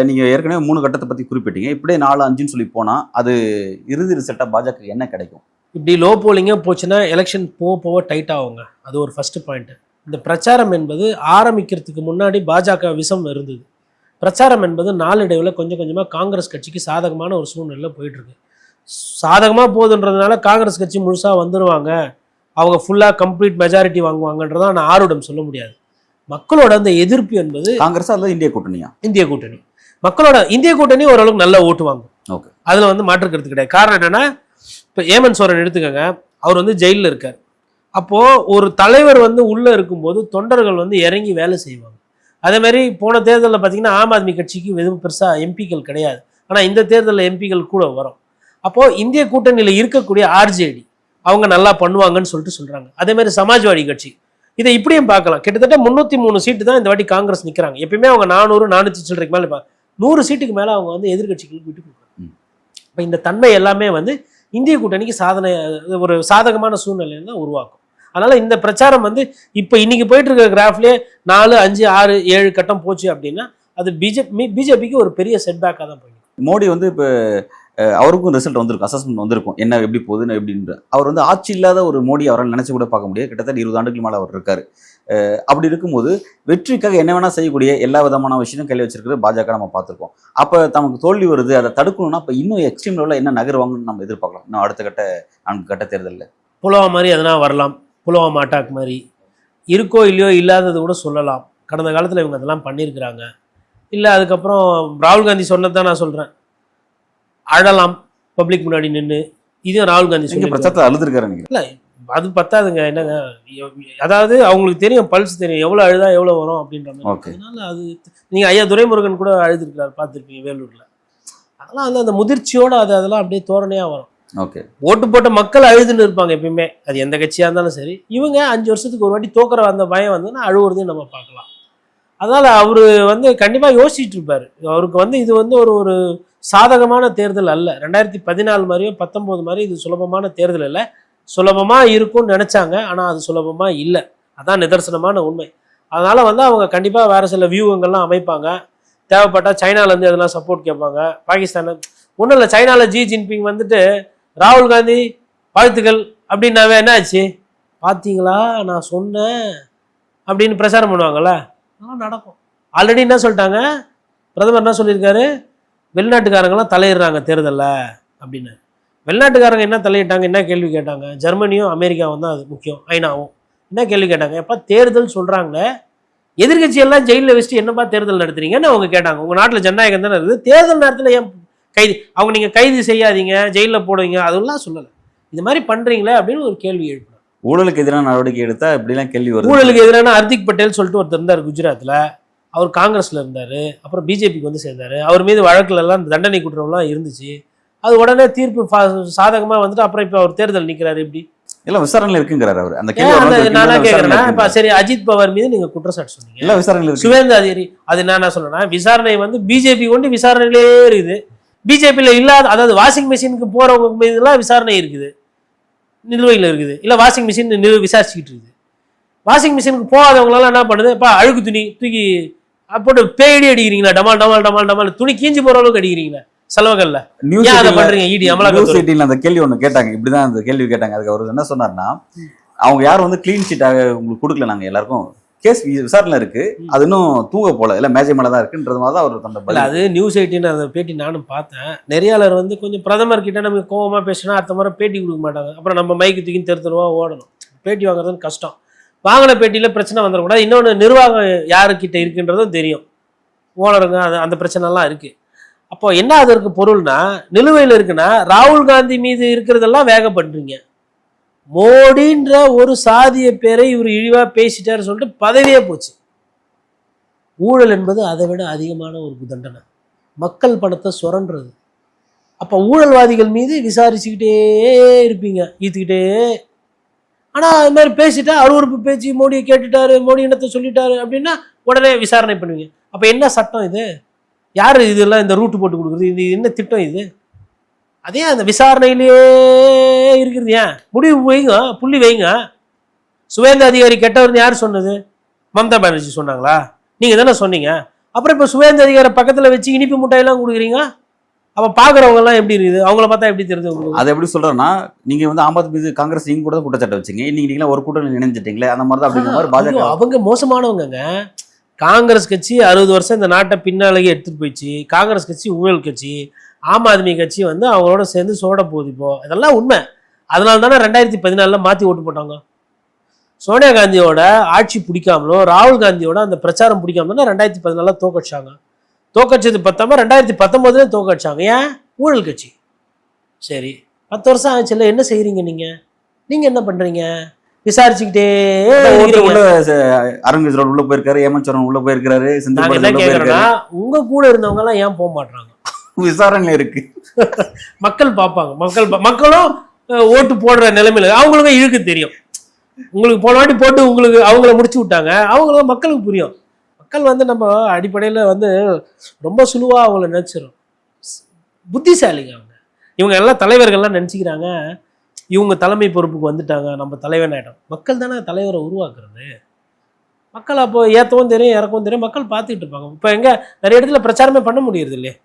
நீங்கள் ஏற்கனவே 3 கட்டத்தை பற்றி குறிப்பிட்டீங்க. இப்படியே 4, 5ன்னு சொல்லி போனால் அது இறுதி ரிசல்ட்டாக பாஜக என்ன கிடைக்கும்? இப்படி லோ போலிங்காக போச்சுன்னா எலெக்ஷன் போக டைட் ஆகுங்க. அது ஒரு ஃபஸ்ட்டு பாயிண்ட்டு. இந்த பிரச்சாரம் என்பது ஆரம்பிக்கிறதுக்கு முன்னாடி பாஜக விஷம் இருந்தது. பிரச்சாரம் என்பது நாளடைவில் கொஞ்சம் கொஞ்சமாக காங்கிரஸ் கட்சிக்கு சாதகமான ஒரு சூழ்நிலையில் போயிட்டுருக்கு. சாதகமாக போகுதுன்றதுனால காங்கிரஸ் கட்சி முழுசாக வந்துடுவாங்க, அவங்க ஃபுல்லாக கம்ப்ளீட் மெஜாரிட்டி வாங்குவாங்கன்றதான் நான் ஆருடம் சொல்ல முடியாது. மக்களோட அந்த எதிர்ப்பு என்பது காங்கிரஸ் அல்லது இந்திய கூட்டணியா? இந்திய கூட்டணி. மக்களோட இந்திய கூட்டணி ஓரளவுக்கு நல்ல ஓட்டு வாங்கும். ஓகே, அதில் வந்து மாற்றுக்கிறது கிடையாது. காரணம் என்னென்னா, இப்போ ஏமன் சோரன் எடுத்துக்கோங்க, அவர் வந்து ஜெயிலில் இருக்கார். அப்போது ஒரு தலைவர் வந்து உள்ளே இருக்கும்போது தொண்டர்கள் வந்து இறங்கி வேலை செய்வாங்க. அதே மாதிரி போன தேர்தலில் பார்த்தீங்கன்னா ஆம் ஆத்மி கட்சிக்கு எதுவும் பெருசாக எம்பிக்கள் கிடையாது, ஆனால் இந்த தேர்தலில் எம்பிக்கள் கூட வரும். அப்போது இந்திய கூட்டணியில் இருக்கக்கூடிய ஆர்ஜேடி அவங்க நல்லா பண்ணுவாங்கன்னு சொல்லிட்டு சொல்கிறாங்க. அதே மாதிரி சமாஜ்வாடி கட்சி இதை இப்படியும் பார்க்கலாம். கிட்டத்தட்ட 303 சீட்டு தான் இந்த வாட்டி காங்கிரஸ் நிற்கிறாங்க. எப்பயுமே அவங்க 400, 400 சில்லறைக்கு மேலே 100 சீட்டுக்கு மேலே அவங்க வந்து எதிர்கட்சிகளுக்கு விட்டு கொடுக்குறாங்க. இப்போ இந்த தன்மை எல்லாமே வந்து இந்திய கூட்டணிக்கு ஒரு சாதகமான சூழ்நிலையை தான் உருவாக்கும். அதனால் இந்த பிரச்சாரம் வந்து இப்போ இன்னைக்கு போயிட்டு இருக்கிற கிராஃப்லேயே 4, 5, 6, 7 கட்டம் போச்சு அப்படின்னா அது பிஜேபிக்கு ஒரு பெரிய செட்பேக்காக தான் போயிடும். மோடி வந்து இப்போ அவருக்கும் ரிசல்ட் வந்திருக்கும், அசஸ்மெண்ட் வந்திருக்கும், என்ன எப்படி போகுதுன்னு எப்படின்ற. அவர் வந்து ஆட்சி இல்லாத ஒரு மோடி அவரால் நினைச்சு கூட பார்க்க முடியாது. கிட்டத்தட்ட 20 ஆண்டுகள் மேலே அவர் இருக்காரு. அப்படி இருக்கும்போது வெற்றிக்காக என்ன வேணா செய்யக்கூடிய எல்லா விதமான விஷயமும் கையில் வச்சிருக்கிறது பாஜக நம்ம பார்த்துருக்கோம். அப்போ நமக்கு தோல்வி வருது, அதை தடுக்கணும்னா இப்போ இன்னும் எக்ஸ்ட்ரீம் லெவலில் என்ன நகருவாங்கன்னு நம்ம எதிர்பார்க்கலாம் இன்னும் அடுத்த கட்ட 4 கட்ட தேர்தலில். புலவா மாதிரி எதனா வரலாம், புலவாமா அட்டாக் மாதிரி இருக்கோ இல்லையோ இல்லாதது கூட சொல்லலாம். கடந்த காலத்தில் இவங்க அதெல்லாம் பண்ணியிருக்கிறாங்க. இல்லை அதுக்கப்புறம் ராகுல் காந்தி சொன்னது தான் நான் சொல்கிறேன், அழலாம் பப்ளிக் முன்னாடி நின்று. இதுவும் ராகுல் காந்தி சொல்லி பிரச்சாரத்தை அழுதுருக்காரு. இல்லை அது பத்தாதுங்க, என்னங்க, அதாவது அவங்களுக்கு தெரியும், பல்ஸ் தெரியும், எவ்வளோ அழுதா எவ்வளோ வரும் அப்படின்ற மாதிரி. அதனால அது நீங்கள் ஐயா துரைமுருகன் கூட அழுதுருக்கிறார், பார்த்துருப்பீங்க வேலூரில். அதெல்லாம் வந்து அந்த முதிர்ச்சியோடு அதெல்லாம் அப்படியே தோரணையாக வரும். ஓகே, ஓட்டு போட்ட மக்கள் அழுதுன்னு இருப்பாங்க எப்பயுமே, அது எந்த கட்சியாக இருந்தாலும் சரி. இவங்க 5 வருஷத்துக்கு ஒரு வாட்டி தோக்குற அந்த பயம் வந்துன்னா அழுவுறதையும் நம்ம பார்க்கலாம். அதனால் அவர் வந்து கண்டிப்பாக யோசிச்சுட்டு இருப்பார். அவருக்கு வந்து இது வந்து ஒரு சாதகமான தேர்தல் அல்ல. 2014 மாதிரியோ 19 மாதிரி இது சுலபமான தேர்தல் இல்லை. சுலபமாக இருக்கும்னு நினச்சாங்க, ஆனால் அது சுலபமாக இல்லை. அதான் நிதர்சனமான உண்மை. அதனால் வந்து அவங்க கண்டிப்பாக வேறு சில வியூகங்கள்லாம் அமைப்பாங்க. தேவைப்பட்டால் சைனாலேருந்து எதெல்லாம் சப்போர்ட் கேட்பாங்க. பாகிஸ்தான் ஒன்றும் இல்லை, சைனாவில் ஜி ஜின்பிங் வந்துட்டு ராகுல் காந்தி வாழ்த்துக்கள் அப்படின்னாவே என்ன ஆச்சு பார்த்தீங்களா நான் சொன்னேன் அப்படின்னு பிரச்சாரம் பண்ணுவாங்கள்ல, அதெல்லாம் நடக்கும். ஆல்ரெடி என்ன சொல்லிட்டாங்க, பிரதமர் என்ன சொல்லியிருக்காரு, வெளிநாட்டுக்காரங்களாம் தலையிடுறாங்க தேர்தலில் அப்படின்னு. வெளிநாட்டுக்காரங்க என்ன தலையிட்டாங்க, என்ன கேள்வி கேட்டாங்க? ஜெர்மனியும் அமெரிக்காவும் தான் அது முக்கியம், ஐநாவும். என்ன கேள்வி கேட்டாங்க, எப்போ தேர்தல் சொல்கிறாங்களே எதிர்கட்சியெல்லாம் ஜெயிலில் வச்சுட்டு என்னப்பா தேர்தல் நடத்துறீங்கன்னு அவங்க கேட்டாங்க. உங்கள் நாட்டில் ஜனநாயகம் தானே இருக்குது, தேர்தல் நேரத்தில் ஏன் கைது, அவங்க நீங்கள் கைது செய்யாதீங்க, ஜெயிலில் போடுவீங்க, அதெல்லாம் சொல்லலை. இது மாதிரி பண்ணுறீங்களே அப்படின்னு ஒரு கேள்வி எழுப்பினாங்க. ஊழலுக்கு எதிரான நடவடிக்கை எடுத்தா இப்படிலாம் கேள்வி வருது. ஊழலுக்கு எதிரான ஹர்திக் பட்டேல் சொல்லிட்டு ஒருத்தர் இருந்தார் குஜராத்தில். அவர் காங்கிரஸில் இருந்தார், அப்புறம் பிஜேபிக்கு வந்து சேர்ந்தார். அவர் மீது வழக்குலலாம் தண்டனை குற்றம்லாம் இருந்துச்சு. அது உடனே தீர்ப்பு சாதகமாக வந்துட்டு அப்புறம் இப்போ அவர் தேர்தல் நிற்கிறாரு. எப்படி எல்லாம் விசாரணையில் இருக்குங்கிறாரு அவர். அந்த நானா கேட்குறேன்னா, இப்போ சரி அஜித் பவார் மீது நீங்கள் குற்றச்சாட்டு சொன்னீங்க, எல்லாம் விசாரணையில் சுவேந்து அதிகாரி, அது நான் சொல்றேன்னா விசாரணை வந்து பிஜேபி கொண்டு விசாரணையிலே இருக்குது. பிஜேபியில் இல்லாத, அதாவது வாஷிங் மிஷினுக்கு போகிறவங்க மீதுலாம் விசாரணை இருக்குது, நிலுவையில் இருக்குது. இல்லை வாஷிங் மிஷின் விசாரிச்சுக்கிட்டு இருக்குது. வாஷிங் மிஷினுக்கு போகாதவங்களாம் என்ன பண்ணுது, இப்போ அழுகு துணி தூக்கி போட்டு பேடி அடிக்கிறீங்களா, டமால் டமால் டமால் டமால் துணி கீஞ்சி போகிற அளவுக்கு அடிக்கிறீங்களா செலவுகள்ல? ஏன் அதை பண்றீங்க? இடி அமலாக்கத்துறை அந்த கேள்வி ஒன்று கேட்டாங்க, இப்படிதான் அந்த கேள்வி கேட்டாங்க. அதுக்கு அவர் என்ன சொன்னார்னா, அவங்க யாரும் வந்து கிளீன் ஷீட்டாக உங்களுக்கு கொடுக்கல, நாங்கள் எல்லாருக்கும் கேஸ் விசாரணை இருக்கு, அது இன்னும் தூங்க போல இல்லை மேஜை மேலே தான் இருக்குன்றது மாதிரி தான் அவர் அந்த. அது நியூஸ் 18 அந்த பேட்டி நானும் பார்த்தேன். நெறியாளர் வந்து கொஞ்சம் பிரதமர் கிட்ட நமக்கு கோவமா பேசினா அடுத்த முறை பேட்டி கொடுக்க மாட்டாங்க. அப்புறம் நம்ம மைக்கு தூக்கி தெருவா ஓடணும். பேட்டி வாங்குறதுன்னு கஷ்டம். வாங்கின பேட்டியில் பிரச்சனை வந்துடக்கூடாது. இன்னொன்று நிர்வாகம் யாருக்கிட்ட இருக்குன்றதும் தெரியும், ஓனருங்க, அந்த பிரச்சனைலாம் இருக்கு. அப்போ என்ன அதற்கு பொருள்னா, நிலுவையில் இருக்குன்னா ராகுல் காந்தி மீது இருக்கிறதெல்லாம் வேக பண்றீங்க. மோடின்ற ஒரு சாதிய பேரை இவர் இழிவா பேசிட்டாரு சொல்லிட்டு பதவியே போச்சு. ஊழல் என்பது அதை விட அதிகமான ஒரு தண்டனை. மக்கள் பணத்தை சுரண்டுறது. அப்போ ஊழல்வாதிகள் மீது விசாரிச்சுக்கிட்டே இருப்பீங்க, ஈத்துக்கிட்டே. ஆனால் அது மாதிரி பேசிட்டா அருவறுப்பு பேச்சு, மோடியை கேட்டுட்டாரு, மோடி என்னத்தை சொல்லிட்டாரு அப்படின்னா உடனே விசாரணை பண்ணுவீங்க. அப்போ என்ன சட்டம் இது? யார் இதெல்லாம் இந்த ரூட்டு போட்டு கொடுக்குறது? இது என்ன திட்டம் இது? அதே அந்த விசாரணையிலேயே இருக்கிறது. ஏன் முடிவு வைங்க, புள்ளி வைங்க. சுவேந்த அதிகாரி கெட்டவர்னு யார் சொன்னது? மம்தா பானர்ஜி சொன்னாங்களா? நீங்கள் தானே சொன்னீங்க. அப்புறம் இப்போ சுவேந்த அதிகாரி பக்கத்தில் வச்சு இனிப்பு முட்டையெல்லாம் கொடுக்குறீங்க. அப்போ பார்க்குறவங்க எல்லாம் எப்படி இருக்குது? அவங்கள பார்த்தா எப்படி தெரியுது உங்களுக்கு? அதை எப்படி சொல்கிறேன்னா, நீங்கள் வந்து ஆம் ஆத்மி காங்கிரஸ் நீங்கள் கூட தான் குற்றச்சாட்டை வச்சிங்க, இன்னைக்கு நீங்களா ஒரு கூட்டணி இணைஞ்சிட்டீங்களே, அந்த மாதிரி தான் அப்படிங்கிற மாதிரி பாஜக. அவங்க மோசமானவங்க. காங்கிரஸ் கட்சி 60 வருஷம் இந்த நாட்டை பின்னாலேயே எடுத்துகிட்டு போயிடுச்சு. காங்கிரஸ் கட்சி ஊழல் கட்சி. ஆம் ஆத்மி கட்சி வந்து அவங்களோட சேர்ந்து சோட போகுது. இப்போ அதெல்லாம் உண்மை. அதனால தானே 2014 மாற்றி ஓட்டு போட்டாங்க. சோனியா காந்தியோட ஆட்சி பிடிக்காமலோ, ராகுல் காந்தியோட அந்த பிரச்சாரம் பிடிக்காமலோ 2014 தோக்கடிச்சாங்க. தோக்கடிச்சது பத்தாம 2019 தோக்கடிச்சாங்க. ஏன்? ஊழல் கட்சி. சரி, 10 வருஷம் ஆச்சுல, என்ன செய்யறீங்க நீங்க என்ன பண்றீங்க? விசாரிச்சுக்கிட்டே அரவிந்த் உள்ள போயிருக்காரு, ஹேமந்த் சோரன் உள்ள போயிருக்காரு. என்ன கேக்குறேன்னா, உங்க கூட இருந்தவங்க எல்லாம் ஏன் போக மாட்டாங்க? விசாரணை இருக்கு. மக்கள் பார்ப்பாங்க. மக்களும் ஓட்டு போடுற நிலைமையில அவங்களுக்கும் இழுக்கு தெரியும். உங்களுக்கு போன வாட்டி போட்டு உங்களுக்கு அவங்கள முடிச்சு விட்டாங்க. அவங்களுக்கு மக்களுக்கு புரியும். மக்கள் வந்து நம்ம அடிப்படையில் வந்து ரொம்ப சுலுவாக அவங்கள நினச்சிடும். புத்திசாலிங்க அவங்க. இவங்க எல்லாம் தலைவர்கள்லாம் நினச்சிக்கிறாங்க இவங்க தலைமை பொறுப்புக்கு வந்துட்டாங்க, நம்ம தலைவன் ஆகிட்டோம். மக்கள் தானே தலைவரை உருவாக்குறது. மக்கள் அப்போ ஏற்றவும் தெரியும், இறக்கவும் தெரியும். மக்கள் பார்த்துக்கிட்டு இருப்பாங்க. இப்போ எங்கே நிறைய இடத்துல பிரச்சாரமே பண்ண முடியறது இல்லையே.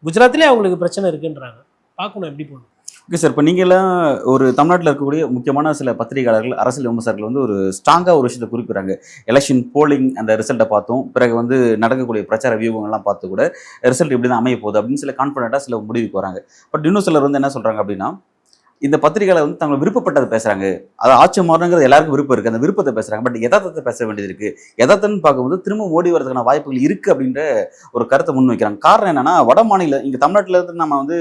குஜராத்லேயே அவங்களுக்கு பிரச்சனை இருக்குன்றாங்க. பார்க்கணும் எப்படி போகணும். ஓகே சார், இப்போ நீங்கள்லாம் ஒரு தமிழ்நாட்டில் இருக்கக்கூடிய முக்கியமான சில பத்திரிகையாளர்கள், அரசியல் விமர்சகர்கள் வந்து ஒரு ஸ்ட்ராங்காக ஒரு விஷயத்தை குறிப்பிட்றாங்க. எலெக்ஷன் போலிங் அந்த ரிசல்ட்டை பார்த்தோம், பிறகு வந்து நடக்கக்கூடிய பிரச்சார வியூகங்கள்லாம் பார்த்து கூட ரிசல்ட் இப்படி தான் அமைய போகுது அப்படின்னு சில கான்ஃபிடென்ட்டாக சில முடிவுக்கு வராங்க. பட் இன்னும் சிலர் வந்து என்ன சொல்கிறாங்க அப்படின்னா, இந்த பத்திரிகைகளை வந்து தங்களை விருப்பப்பட்டதை பேசுகிறாங்க. அது ஆட்சி மாறணுங்கிறது எல்லாருக்கும் விருப்பம் இருக்குது, அந்த விருப்பத்தை பேசுகிறாங்க. பட் யதார்த்தத்தை பேச வேண்டியது இருக்குது. யதார்த்தம்னு பார்க்கும்போது திரும்ப ஓடி வரதுக்கான வாய்ப்புகள் இருக்குது அப்படின்ற ஒரு கருத்தை முன் வைக்கிறாங்க. காரணம் என்னன்னா, வட மாநிலம் இங்கே தமிழ்நாட்டில் இருந்து நம்ம வந்து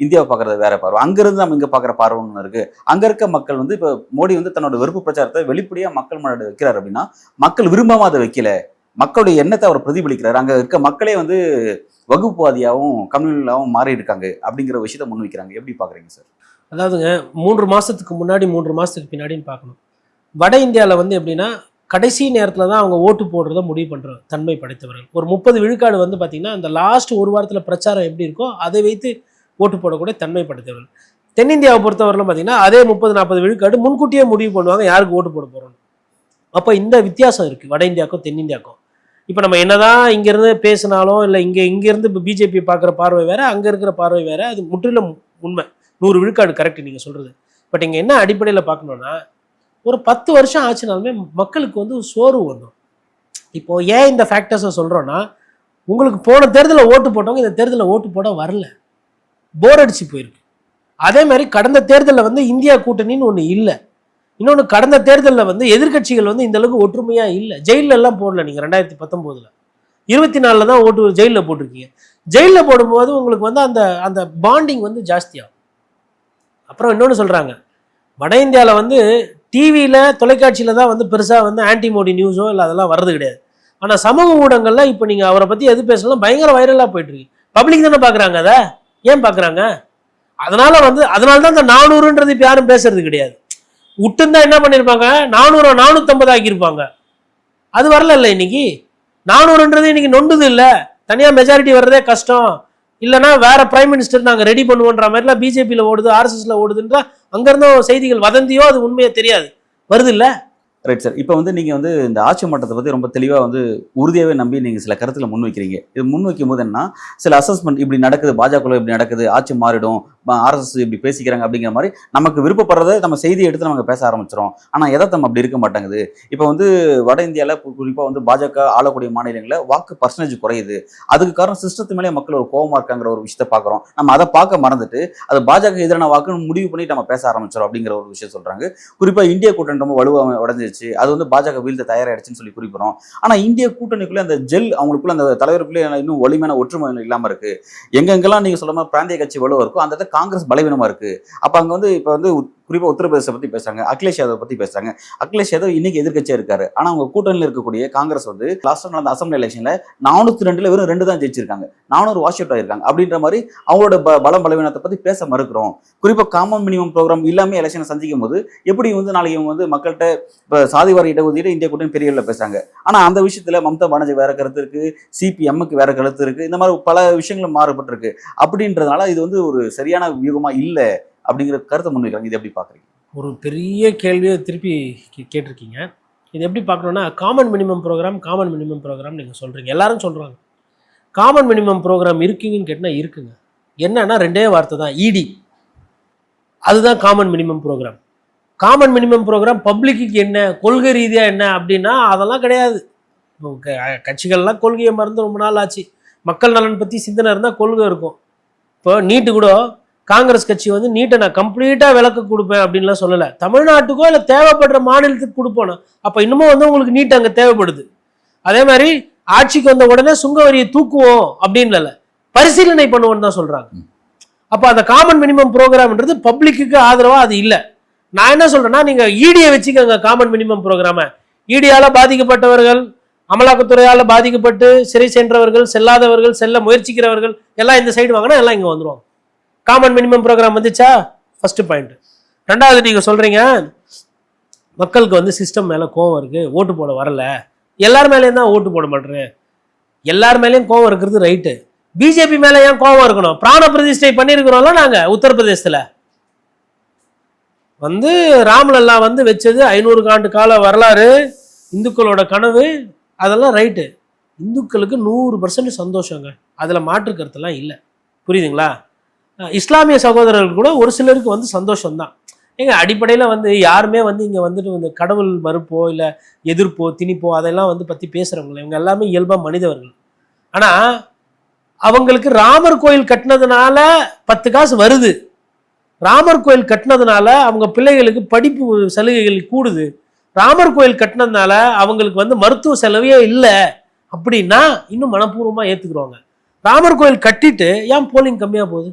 இந்தியாவை பார்க்குறது வேற பார்வை, அங்கேருந்து நம்ம இங்கே பார்க்குற பார்வை ஒன்று இருக்குது. அங்கே இருக்க மக்கள் வந்து இப்போ மோடி வந்து தன்னோட வெறுப்பு பிரச்சாரத்தை வெளிப்படையாக மக்கள் முன்னாடி வைக்கிறார் அப்படின்னா, மக்கள் விரும்பாம அதை வைக்கல, மக்களுடைய எண்ணத்தை அவர் பிரதிபலிக்கிறார். அங்கே இருக்க மக்களே வந்து வகுப்புவாதியாகவும் கம்யூனலாகவும் மாறி இருக்காங்க அப்படிங்கிற விஷயத்தை முன் வைக்கிறாங்க. எப்படி பார்க்குறீங்க சார்? அதாவதுங்க, 3 மாதத்துக்கு முன்னாடி 3 மாதத்துக்கு பின்னாடின்னு பார்க்கணும். வட இந்தியாவில் வந்து எப்படின்னா, கடைசி நேரத்தில் தான் அவங்க ஓட்டு போடுறத முடிவு பண்ணுற தன்மை படைத்தவர்கள். ஒரு 30 விழுக்காடு வந்து பார்த்திங்கன்னா, அந்த லாஸ்ட் ஒரு வாரத்தில் பிரச்சாரம் எப்படி இருக்கோ அதை வைத்து ஓட்டு போடக்கூடிய தன்மை படைத்தவர்கள். தென்னிந்தியாவை பொறுத்தவரையிலும் பார்த்திங்கன்னா, அதே 30-40 விழுக்காடு முன்கூட்டியே முடிவு பண்ணுவாங்க யாருக்கு ஓட்டு போட போகிறோம். அப்போ இந்த வித்தியாசம் இருக்குது வட இந்தியாவுக்கும் தென்னிந்தியாவுக்கும். இப்போ நம்ம என்னதான் இங்கேருந்து பேசினாலும், இல்லை இங்கேருந்து இப்போ பிஜேபி பார்க்குற பார்வை வேறு, அங்கே இருக்கிற பார்வை வேறு. அது முற்றிலும் உண்மை. 100 விழுக்காடு கரெக்ட் நீங்கள் சொல்கிறது. பட் இங்கே என்ன அடிப்படையில் பார்க்கணுன்னா, ஒரு 10 வருஷம் ஆச்சுனாலுமே மக்களுக்கு வந்து சோர்வு வந்துடும். இப்போது ஏன் இந்த ஃபேக்டர்ஸை சொல்கிறோன்னா, உங்களுக்கு போன தேர்தலில் ஓட்டு போட்டவங்க இந்த தேர்தலில் ஓட்டு போட வரல, போர் அடிச்சு போயிருக்கு. அதே மாதிரி கடந்த தேர்தலில் வந்து இந்தியா கூட்டணின்னு ஒன்று இல்லை. இன்னொன்று, கடந்த தேர்தலில் வந்து எதிர்கட்சிகள் வந்து இந்த அளவுக்கு ஒற்றுமையாக இல்லை. ஜெயிலில் எல்லாம் போடல. நீங்கள் 2019 24 தான் ஓட்டு ஜெயிலில் போட்டிருக்கீங்க. ஜெயிலில் போடும்போது உங்களுக்கு வந்து அந்த அந்த பாண்டிங் வந்து ஜாஸ்தியாகும். அப்புறம் இன்னொன்று சொல்கிறாங்க, வட இந்தியாவில் வந்து டிவியில் தொலைக்காட்சியில் தான் வந்து பெருசாக வந்து ஆன்டி மோடி நியூஸோ இல்லை அதெல்லாம் வர்றது கிடையாது. ஆனால் சமூக ஊடகங்களில் இப்போ நீங்கள் அவரை பற்றி எது பேசலாம் பயங்கர வைரலாக போயிட்டுருக்கு. பப்ளிக் தானே பார்க்குறாங்க. அதை ஏன் பார்க்குறாங்க? அதனால தான் இந்த 400ன்றது இப்போ யாரும் பேசுறது கிடையாது. விட்டுருந்தா என்ன பண்ணியிருப்பாங்க, 400 450 ஆக்கியிருப்பாங்க. அது வரல இல்லை. இன்னைக்கு 400ன்றது இன்னைக்கு நொண்டுது இல்லை. தனியாக மெஜாரிட்டி வர்றதே கஷ்டம். இல்லைனா வேற பிரைம் மினிஸ்டர் நாங்கள் ரெடி பண்ணுவோன்ற மாதிரிலாம் பிஜேபியில் ஓடுது, ஆர்எஸ்எஸ்ல ஓடுதுன்றா அங்கேருந்தும் செய்திகள் வதந்தியோ அது உண்மையை தெரியாது வருது இல்லை. Right sir. இப்போ வந்து நீங்கள் வந்து இந்த ஆட்சி மாற்றத்தை பற்றி ரொம்ப தெளிவாக வந்து உறுதியாகவே நம்பி நீங்கள் சில கருத்துக்களை முன்வைக்கிறீங்க. இது முன்வைக்கும் போது என்ன சில அசஸ்மெண்ட் இப்படி நடக்குது, பாஜக இப்படி நடக்குது, ஆட்சி மாறிடும், ஆர்எஸ்எஸ் இப்படி பேசிக்கிறாங்க அப்படிங்கிற மாதிரி நமக்கு விருப்பப்படுறதை நம்ம செய்தியை எடுத்து நம்ம பேச ஆரம்பிச்சிடும். ஆனால் எதார்த்தம் அப்படி இருக்க மாட்டேங்குது. இப்போ வந்து வட இந்தியாவில் குறிப்பாக வந்து பாஜக ஆளக்கூடிய மாநிலங்களில் வாக்கு பர்சன்டேஜ் குறையுது. அதுக்கு காரணம் சிஸ்டத்து மேலே மக்கள் ஒரு கோபமாக இருக்காங்கிற ஒரு விஷயத்தை பார்க்குறோம். நம்ம அதை பார்க்க மறந்துட்டு அது பாஜக எதிரான வாக்குன்னு முடிவு பண்ணிட்டு நம்ம பேச ஆரம்பிச்சிடும் அப்படிங்கிற ஒரு விஷயம் சொல்கிறாங்க. குறிப்பாக இந்திய கூட்டணி ரொம்ப வலுவாக உடஞ்சிருச்சு, அது வந்து பாஜக வீழ்த்த தயாராகிடுச்சுன்னு சொல்லி குறிப்பிடுறோம். ஆனால் இந்திய கூட்டணிக்குள்ளே அந்த ஜெல் அவங்களுக்குள்ள அந்த தலைவருக்குள்ளே இன்னும் வலிமையான ஒற்றுமை இல்லாமல் இருக்குது. எங்கெங்கெல்லாம் நீங்கள் சொல்ல மாதிரி பிராந்திய கட்சி வலுவாக இருக்கும், அந்த காங்கிரஸ் பலவீனமாக இருக்குது. அப்போ அங்கே வந்து இப்போ வந்து குறிப்பாக உத்தரப்பிரதேச பற்றி பேசுறாங்க, அகிலேஷ் யாதவ் பற்றி பேசுறாங்க. அகிலேஷ் யாதவ் இன்னைக்கு எதிர்க்கட்சியாக இருக்காரு. ஆனால் அவங்க கூட்டணியில் இருக்கக்கூடிய காங்கிரஸ் வந்து லாஸ்ட்டாக நடந்த அசம்பிளி எலெக்ஷனில் 402 வெறும் 2 தான் ஜெயிச்சிருக்காங்க. 400 வாஷ் அவுட் ஆயிருக்காங்க. அப்படின்ற மாதிரி அவங்களோட பலம் பலவீனத்தை பற்றி பேச மறுக்கிறோம். குறிப்பாக காமன் மினிமம் ப்ரோக்ராம் இல்லாமல் எலெக்ஷனை சந்திக்கும் போது எப்படி வந்து நாளைக்கு இவங்க வந்து மக்கள்கிட்ட இப்போ சாதிவாரி இடஒதுக்கீடு இந்திய கூட்டணி பெரிய அளவில் பேசுறாங்க. ஆனால் அந்த விஷயத்தில் மம்தா பானர்ஜி வேற கருத்து இருக்கு, சிபிஎம்முக்கு வேற கருத்து இருக்கு, இந்த மாதிரி பல விஷயங்களும் மாறுபட்டிருக்கு. அப்படின்றதுனால இது வந்து ஒரு சரியான வியூகமா இல்லை அப்படிங்கிற கருத்தை முன்வைக்கிறாங்க. இது எப்படி பார்க்குறீங்க? ஒரு பெரிய கேள்வியை திருப்பி கேட்டிருக்கீங்க. இது எப்படி பார்க்கணுன்னா, காமன் மினிமம் ப்ரோக்ராம் நீங்கள் சொல்கிறீங்க, எல்லாரும் சொல்கிறாங்க. காமன் மினிமம் ப்ரோக்ராம் இருக்குங்கன்னு கேட்டால் இருக்குங்க. என்னன்னா 2 வார்த்தை தான், இடி. அதுதான் common minimum program. Common minimum program பப்ளிக்கு என்ன, கொள்கை ரீதியாக என்ன அப்படின்னா அதெல்லாம் கிடையாது. கட்சிகள்லாம் கொள்கையை மறந்து ரொம்ப நாள் ஆச்சு. மக்கள் நலன் பற்றி சிந்தனை இருந்தால் கொள்கை இருக்கும். இப்போ நீட்டு கூட காங்கிரஸ் கட்சி வந்து நீட்டை நான் கம்ப்ளீட்டாக விளக்க கொடுப்பேன் அப்படின்லாம் சொல்லலை. தமிழ்நாட்டுக்கோ இல்லை தேவைப்படுற மாநிலத்துக்கு கொடுப்போம். அப்போ இன்னமும் வந்து உங்களுக்கு நீட் அங்கே தேவைப்படுது. அதே மாதிரி ஆட்சிக்கு வந்த உடனே சுங்க வரியை தூக்குவோம் அப்படின்னு பரிசீலனை பண்ணுவோன்னு தான் சொல்கிறாங்க. அப்போ அந்த காமன் மினிமம் ப்ரோக்ராம்ன்றது பப்ளிக்கு ஆதரவாக அது இல்லை. நான் என்ன சொல்கிறேன்னா, நீங்கள் இடியை வச்சுக்கோங்க காமன் மினிமம் ப்ரோக்ராமை. இடியால் பாதிக்கப்பட்டவர்கள், அமலாக்கத்துறையால் பாதிக்கப்பட்டு சிறை சென்றவர்கள், செல்லாதவர்கள், செல்ல முயற்சிக்கிறவர்கள் எல்லாம் இந்த சைடு வாங்கினா எல்லாம் இங்கே வந்துடுவாங்க. காமன் மினிமம் ப்ரோக்ராம் வந்துச்சா, ஃபர்ஸ்ட் பாயிண்ட். 2வது, நீங்கள் சொல்கிறீங்க மக்களுக்கு வந்து சிஸ்டம் மேலே கோவம் இருக்குது, ஓட்டு போட வரல. எல்லார் மேலேயும் தான் ஓட்டு போட மாட்டேறேன். எல்லார் மேலேயும் கோவம் இருக்கிறது ரைட்டு. பிஜேபி மேலே ஏன் கோவம் இருக்கணும்? பிராண பிரதிஷ்டை பண்ணியிருக்கிறோம்ல நாங்கள் உத்தரப்பிரதேசத்தில். வந்து ராம்லல்லா வந்து வச்சது 500 ஆண்டு கால வரலாறு, இந்துக்களோட கனவு, அதெல்லாம் ரைட்டு. இந்துக்களுக்கு 100% சந்தோஷங்க, அதில் மாற்று கருத்தெல்லாம் இல்லை. புரியுதுங்களா? இஸ்லாமிய சகோதரர்கள் கூட ஒரு சிலருக்கு வந்து சந்தோஷம்தான். ஏங்க அடிப்படையில் வந்து யாருமே வந்து இங்கே வந்துட்டு வந்து கடவுள் மறுப்போ இல்லை எதிர்ப்போ திணிப்போ அதெல்லாம் வந்து பற்றி பேசுகிறவங்க இவங்க எல்லாமே இயல்பாக மனிதர்கள். ஆனால் அவங்களுக்கு ராமர் கோயில் கட்டினதுனால 10 காசு வருது, ராமர் கோயில் கட்டினதுனால அவங்க பிள்ளைகளுக்கு படிப்பு சலுகைகள் கூடுது, ராமர் கோயில் கட்டினதுனால அவங்களுக்கு வந்து மருத்துவ செலவே இல்லை அப்படின்னா இன்னும் மனப்பூர்வமாக ஏற்றுக்குருவாங்க. ராமர் கோயில் கட்டிட்டு ஏன் போலிங் கம்மியாக போகுது?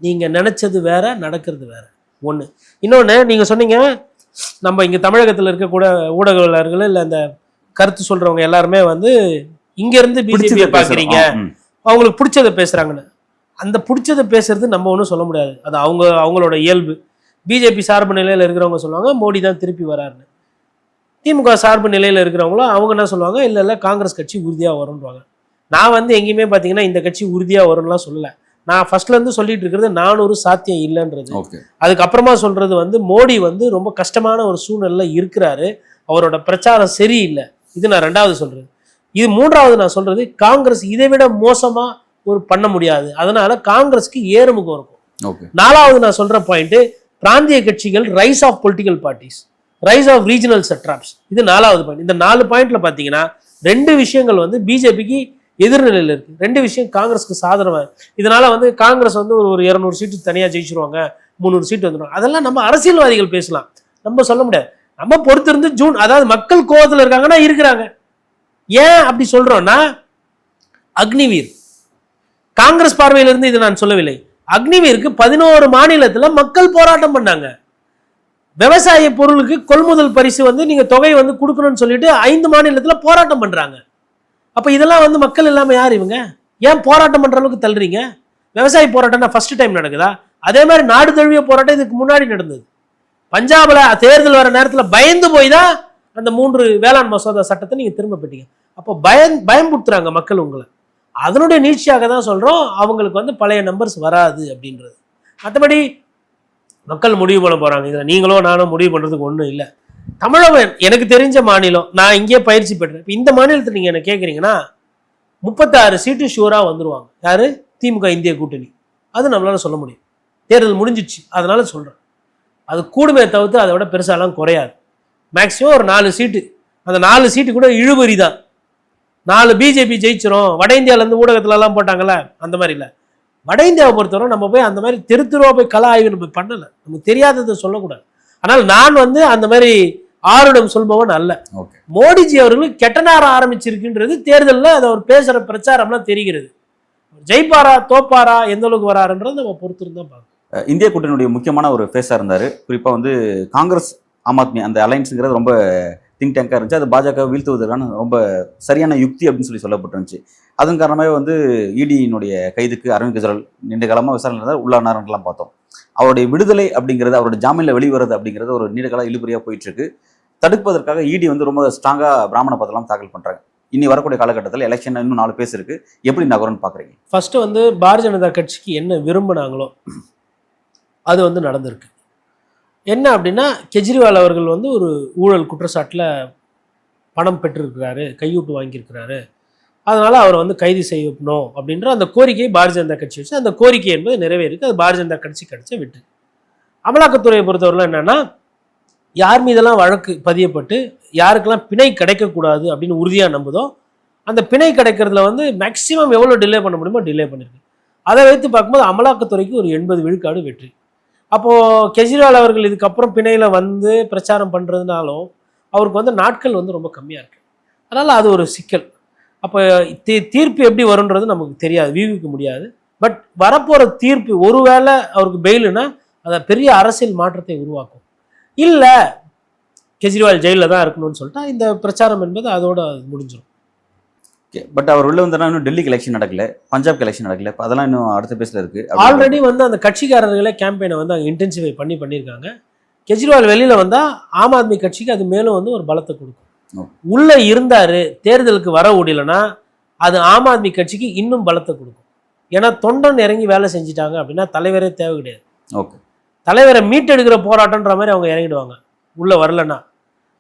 நீங்கள் நினச்சது வேற, நடக்கிறது வேற. ஒன்று. இன்னொன்று, நீங்கள் சொன்னீங்க நம்ம இங்கே தமிழகத்தில் இருக்கக்கூட ஊடகவியலாளர்கள் இல்லை இந்த கருத்து சொல்கிறவங்க எல்லாருமே வந்து இங்கேருந்து பிஜேபியை பார்க்குறீங்க, அவங்களுக்கு பிடிச்சதை பேசுகிறாங்கன்னு. அந்த பிடிச்சதை பேசுறது நம்ம ஒன்றும் சொல்ல முடியாது, அது அவங்களோட இயல்பு. பிஜேபி சார்பு நிலையில் இருக்கிறவங்க சொல்லுவாங்க மோடி தான் திருப்பி வராருன்னு. திமுக சார்பு நிலையில் இருக்கிறவங்களும் அவங்க என்ன சொல்லுவாங்க, இல்லை காங்கிரஸ் கட்சி உறுதியாக வரும்ன்றாங்க. நான் வந்து எங்கேயுமே பார்த்தீங்கன்னா இந்த கட்சி உறுதியாக வரும்லாம் சொல்லலை. நான் ஃபர்ஸ்ட்லேருந்து சொல்லிட்டு இருக்கிறது 400 சாத்தியம் இல்லைன்றது. அதுக்கப்புறமா சொல்றது வந்து மோடி வந்து ரொம்ப கஷ்டமான ஒரு சூழ்நிலை இருக்கிறாரு, அவரோட பிரச்சாரம் சரியில்லை. இது நான் 2வது சொல்றது. இது 3வது நான் சொல்றது, காங்கிரஸ் இதை விட மோசமா ஒரு பண்ண முடியாது, அதனால காங்கிரஸ்க்கு ஏறுமுகம் இருக்கும். 4வது நான் சொல்ற பாயிண்ட், பிராந்திய கட்சிகள், rise of political parties, rise of regional satraps. இது 4வது பாயிண்ட். இந்த 4 பாயிண்ட்ல பார்த்தீங்கன்னா 2 விஷயங்கள் வந்து பிஜேபிக்கு எதிர்நிலையில் இருக்கு, 2 விஷயம் காங்கிரஸ்க்கு சாதனமாக. இதனால வந்து காங்கிரஸ் வந்து ஒரு 200 சீட்டு தனியாக ஜெயிச்சிருவாங்க, 300 சீட்டு வந்துடும். அதெல்லாம் நம்ம அரசியல்வாதிகள் பேசலாம், நம்ம சொல்ல முடியாது. நம்ம பொறுத்திருந்து ஜூன், அதாவது மக்கள் கோவத்தில் இருக்காங்கன்னா இருக்கிறாங்க. ஏன் அப்படி சொல்றோம்னா, அக்னிவீர் காங்கிரஸ் பார்வையிலிருந்து இது நான் சொல்லவில்லை. அக்னிவீருக்கு 11 மாநிலத்தில் மக்கள் போராட்டம் பண்ணாங்க. விவசாய பொருளுக்கு கொள்முதல் பரிசு வந்து நீங்க தொகை வந்து கொடுக்கணும்னு சொல்லிட்டு 5 மாநிலத்தில் போராட்டம் பண்றாங்க. அப்ப இதெல்லாம் வந்து மக்கள் இல்லாம யார் இவங்க? ஏன் போராட்டம் பண்ற அளவுக்கு தள்ளுறீங்க? விவசாய போராட்டம்னா ஃபர்ஸ்ட் டைம் நடக்குதா? அதே மாதிரி நாடு தழுவிய போராட்டம் இதுக்கு முன்னாடி நடந்தது. பஞ்சாப்ல தேர்தல் வர நேரத்தில் பயந்து போய் தான் அந்த 3 வேளாண் மசோதா சட்டத்தை நீங்க திரும்ப பெற்றீங்க. அப்போ பயம்படுத்துறாங்க மக்கள் உங்களை. அதனுடைய நீட்சியாக தான் சொல்றோம் அவங்களுக்கு வந்து பழைய நம்பர்ஸ் வராது அப்படின்றது. மற்றபடி மக்கள் முடிவு பண்ண போறாங்க. இதில் நீங்களோ நானோ முடிவு பண்றதுக்கு ஒன்றும் இல்லை. தமிழகம் எனக்கு தெரிஞ்ச மாநிலம், நான் இங்கே பயிற்சி பெற்றேன். இப்போ இந்த மாநிலத்தில் நீங்கள் என்ன கேட்குறீங்கன்னா 36 சீட்டு ஷூராக வந்துருவாங்க. யாரு? திமுக இந்திய கூட்டணி. அது நம்மளால சொல்ல முடியும். தேர்தல் முடிஞ்சிச்சு, அதனால சொல்கிறேன். அது கூடுமே தவிர்த்து அதை விட பெருசாலாம் குறையாது. மேக்ஸிமம் ஒரு 4 சீட்டு, அந்த 4 சீட்டு கூட இழுபறி தான். 4 பிஜேபி ஜெயிச்சிரும். வட இந்தியாவிலேருந்து ஊடகத்துலலாம் போட்டாங்கல்ல, அந்த மாதிரி இல்லை. வட இந்தியாவை பொறுத்தவரை நம்ம போய் அந்த மாதிரி தெருவா போய் கல ஆய்வு நம்ம பண்ணலை, நமக்கு தெரியாததை சொல்லக்கூடாது. ஆனால் நான் வந்து அந்த மாதிரி ஆருடம் சொல்பவன் அல்ல. மோடிஜி அவர்களும் கெட்ட நேரம் ஆரம்பிச்சிருக்குன்றது தேர்தலில் அதை அவர் பேசுகிற பிரச்சாரம்லாம் தெரிகிறது. ஜெயிப்பாரா தோப்பாரா எந்த அளவுக்கு வராருன்றது நம்ம பொறுத்திருந்தான் பார்க்கணும். இந்திய கூட்டணியுடைய முக்கியமான ஒரு ஃபேஸாக இருந்தார். குறிப்பாக வந்து காங்கிரஸ் ஆம் ஆத்மி அந்த அலைன்ஸுங்கிறது ரொம்ப திங்க் டேங்காக இருந்துச்சு. அது பாஜக வீழ்த்துவதற்கான ரொம்ப சரியான யுக்தி அப்படின்னு சொல்லப்பட்டிருந்துச்சு. அதன் காரணமாகவே வந்து இடியினுடைய கைதுக்கு அரவிந்த் கெஜ்ரிவால் நீண்ட காலமாக விசாரணை இருந்தால் உள்ளானார்லாம் பார்த்தோம். அவருடைய விடுதலை அப்படிங்கிறது, அவருடைய ஜாமீனில் வெளிவரது அப்படிங்கிறது ஒரு நீண்ட கால இழுபறியாக போயிட்டு இருக்கு. தடுப்பதற்காக இடி வந்து ரொம்ப ஸ்ட்ராங்காக பிராமண பத்திரம் தாக்கல் பண்ணுறாங்க. இனி வரக்கூடிய காலகட்டத்தில் எலெக்ஷன் இன்னும் 4 பேஸ் இருக்கு. எப்படி நகரும்னு பார்க்குறீங்க? ஃபர்ஸ்ட் வந்து பாரதிய ஜனதா கட்சிக்கு என்ன விரும்பினாங்களோ அது வந்து நடந்திருக்கு. என்ன அப்படின்னா, கெஜ்ரிவால் அவர்கள் வந்து ஒரு ஊழல் குற்றச்சாட்டில் பணம் பெற்றிருக்கிறாரு, கையூட்டு வாங்கியிருக்கிறாரு, அதனால அவரை வந்து கைது செய்யணும் அப்படின்ற அந்த கோரிக்கையை பாரதிய ஜனதா கட்சி வச்சு, அந்த கோரிக்கை என்பது நிறைவேறிருக்கு. அது பாரதிய ஜனதா கட்சி கிடைச்ச வெற்றி. அமலாக்கத்துறையை பொறுத்தவரையில் என்னன்னா, யார் மீதெல்லாம் வழக்கு பதியப்பட்டு யாருக்கெல்லாம் பிணை கிடைக்கக்கூடாது அப்படின்னு உறுதியாக நம்புதோ அந்த பிணை கிடைக்கிறதுல வந்து மேக்சிமம் எவ்வளோ டிலே பண்ண முடியுமோ டிலே பண்ணிருக்கு. அதை வைத்து பார்க்கும்போது அமலாக்கத்துறைக்கு ஒரு 80 விழுக்காடு வெற்றி. அப்போது கெஜ்ரிவால் அவர்கள் இதுக்கப்புறம் பிணையில் வந்து பிரச்சாரம் பண்ணுறதுனாலும் அவருக்கு வந்து நாட்கள் வந்து ரொம்ப கம்மியாக இருக்குது. அதனால் அது ஒரு சிக்கல். அப்போ தீர்ப்பு எப்படி வரும்ன்றது நமக்கு தெரியாது, வீவிக்க முடியாது. பட் வரப்போகிற தீர்ப்பு ஒருவேளை அவருக்கு பெயிலுனா அதை பெரிய அரசியல் மாற்றத்தை உருவாக்கும். இல்லை கெஜ்ரிவால் ஜெயிலில் தான் இருக்கணும்னு சொல்லிட்டா இந்த பிரச்சாரம் என்பது அதோட முடிஞ்சிடும். பட் அவர் உள்ள வந்தா இன்னும் டெல்லிக்கு எலெக்ஷன் நடக்கல, பஞ்சாப் எலெக்ஷன் நடக்கல, அதெல்லாம் இன்னும் அடுத்த பேஸ்ல இருக்கு. ஆல்ரெடி வந்து அந்த கட்சிக்காரர்களே கேம்பெயினை வந்து அங்கே இன்டென்சிஃபை பண்ணியிருக்காங்க. கெஜ்ரிவால் வெளியில் வந்தால் ஆம் ஆத்மி கட்சிக்கு அது மேலும் வந்து ஒரு பலத்தை கொடுக்கும். உள்ளே இருந்தார், தேர்தலுக்கு வர முடியலன்னா அது ஆம் ஆத்மி கட்சிக்கு இன்னும் பலத்தை கொடுக்கும். ஏன்னா தொண்டன் இறங்கி வேலை செஞ்சுட்டாங்க அப்படின்னா தலைவரே தேவை கிடையாது. ஓகே, தலைவரை மீட்டெடுக்கிற போராட்டன்ற மாதிரி அவங்க இறங்கிடுவாங்க உள்ளே வரலன்னா.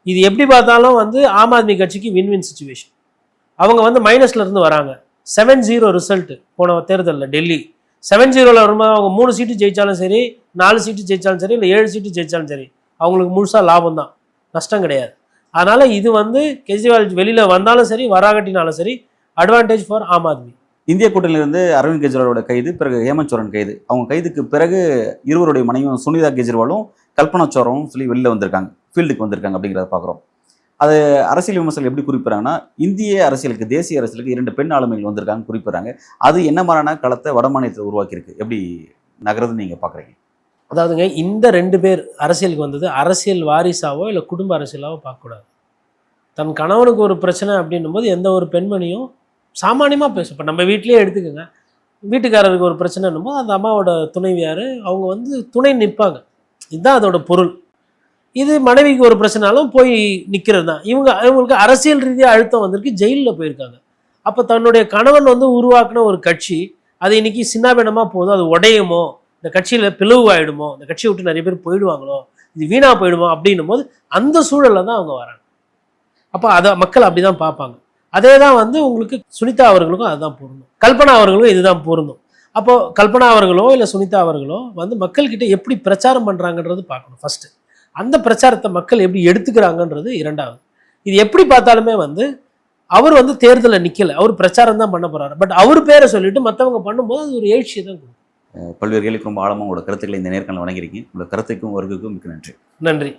இது எப்படி பார்த்தாலும் வந்து ஆம் ஆத்மி கட்சிக்கு வின் சுச்சுவேஷன். அவங்க வந்து மைனஸ்ல இருந்து வராங்க. 7-0 ரிசல்ட் போன தேர்தலில் டெல்லி 7-0 வரும்போது அவங்க 3 சீட்டு ஜெயிச்சாலும் சரி, 4 சீட்டு ஜெயிச்சாலும் சரி, இல்லை 7 சீட்டு ஜெயிச்சாலும் சரி, அவங்களுக்கு முழுசாக லாபம் தான், நஷ்டம் கிடையாது. அதனால இது வந்து கெஜ்ரிவால் வெளியில் வந்தாலும் சரி வராகட்டினாலும் சரி அட்வான்டேஜ் ஃபார் ஆம் ஆத்மி. இந்திய கூட்டணியிலிருந்து அரவிந்த் கெஜ்ரிவாலோட கைது, பிறகு ஹேமந்த் சோரன் கைது. அவங்க கைதுக்கு பிறகு இருவருடைய மனைவியும் சுனிதா கெஜ்ரிவாலும் கல்பனா சோரனும் சொல்லி வெளியில் வந்திருக்காங்க, ஃபீல்டுக்கு வந்திருக்காங்க அப்படிங்கிறத பார்க்குறோம். அது அரசியல் விமர்சனம் எப்படி குறிப்பிட்றாங்கன்னா, இந்திய அரசியலுக்கு, தேசிய அரசியலுக்கு 2 பெண் ஆளுமைகள் வந்திருக்காங்க குறிப்பிட்றாங்க. அது என்ன மாதிரியான களத்தை வட மாநிலத்தில் உருவாக்கியிருக்கு, எப்படி நகருதுன்னு நீங்கள் பார்க்குறீங்க? அதாவதுங்க, இந்த 2 பேர் அரசியலுக்கு வந்தது அரசியல் வாரிசாவோ இல்லை குடும்ப அரசியலாவோ பார்க்கக்கூடாது. தன் கணவனுக்கு ஒரு பிரச்சனை அப்படின்னும் போது எந்த ஒரு பெண்மணியும் சாமானியமாக பேசும். இப்போ நம்ம வீட்டிலேயே எடுத்துக்கோங்க, வீட்டுக்காரருக்கு ஒரு பிரச்சனைன்னும் போது அந்த அம்மாவோட துணைவியார் அவங்க வந்து துணை நிற்பாங்க. இதுதான் அதோட பொருள். இது மனைவிக்கு ஒரு பிரச்சனாலும் போய் நிற்கிறது தான். இவங்களுக்கு அரசியல் ரீதியாக அழுத்தம் வந்திருக்கு, ஜெயிலில் போயிருக்காங்க. அப்போ தன்னுடைய கணவன் வந்து உருவாக்குன ஒரு கட்சி அது இன்னைக்கு சின்னாபின்னமாக போதும், அது உடையுமோ, இந்த கட்சியில் பிளவு ஆகிடுமோ, இந்த கட்சியை விட்டு நிறைய பேர் போயிடுவாங்களோ, இது வீணாக போயிடுமோ அப்படின்னும் போது அந்த சூழலில் தான் அவங்க வராங்க. அப்போ அதை மக்கள் அப்படி தான் பார்ப்பாங்க. அதே தான் வந்து உங்களுக்கு சுனிதா அவர்களுக்கும் அதுதான் பொருந்தும், கல்பனா அவர்களுக்கும் இதுதான் பொருந்தும். அப்போது கல்பனா அவர்களோ இல்லை சுனிதா அவர்களோ வந்து மக்கள்கிட்ட எப்படி பிரச்சாரம் பண்ணுறாங்கன்றது பார்க்கணும் ஃபஸ்ட்டு. அந்த பிரச்சாரத்தை மக்கள் எப்படி எடுத்துக்கிறாங்கன்றது 2வது. இது எப்படி பார்த்தாலுமே வந்து அவர் வந்து தேர்தலில் நிற்கலை, அவர் பிரச்சாரம் தான் பண்ண போகிறாரு. பட் அவர் பேரை சொல்லிட்டு மற்றவங்க பண்ணும்போது அது ஒரு எழுச்சியை தான் கொடுக்கும். பல்வேறு கேள்விக்கு ரொம்ப ஆழமாக உங்களோட கருத்துக்களை இந்த நேர்காணல் வழங்கியிருக்கீங்க. உங்களோட கருத்துக்கும் வருகைக்கும் மிக்க நன்றி. நன்றி.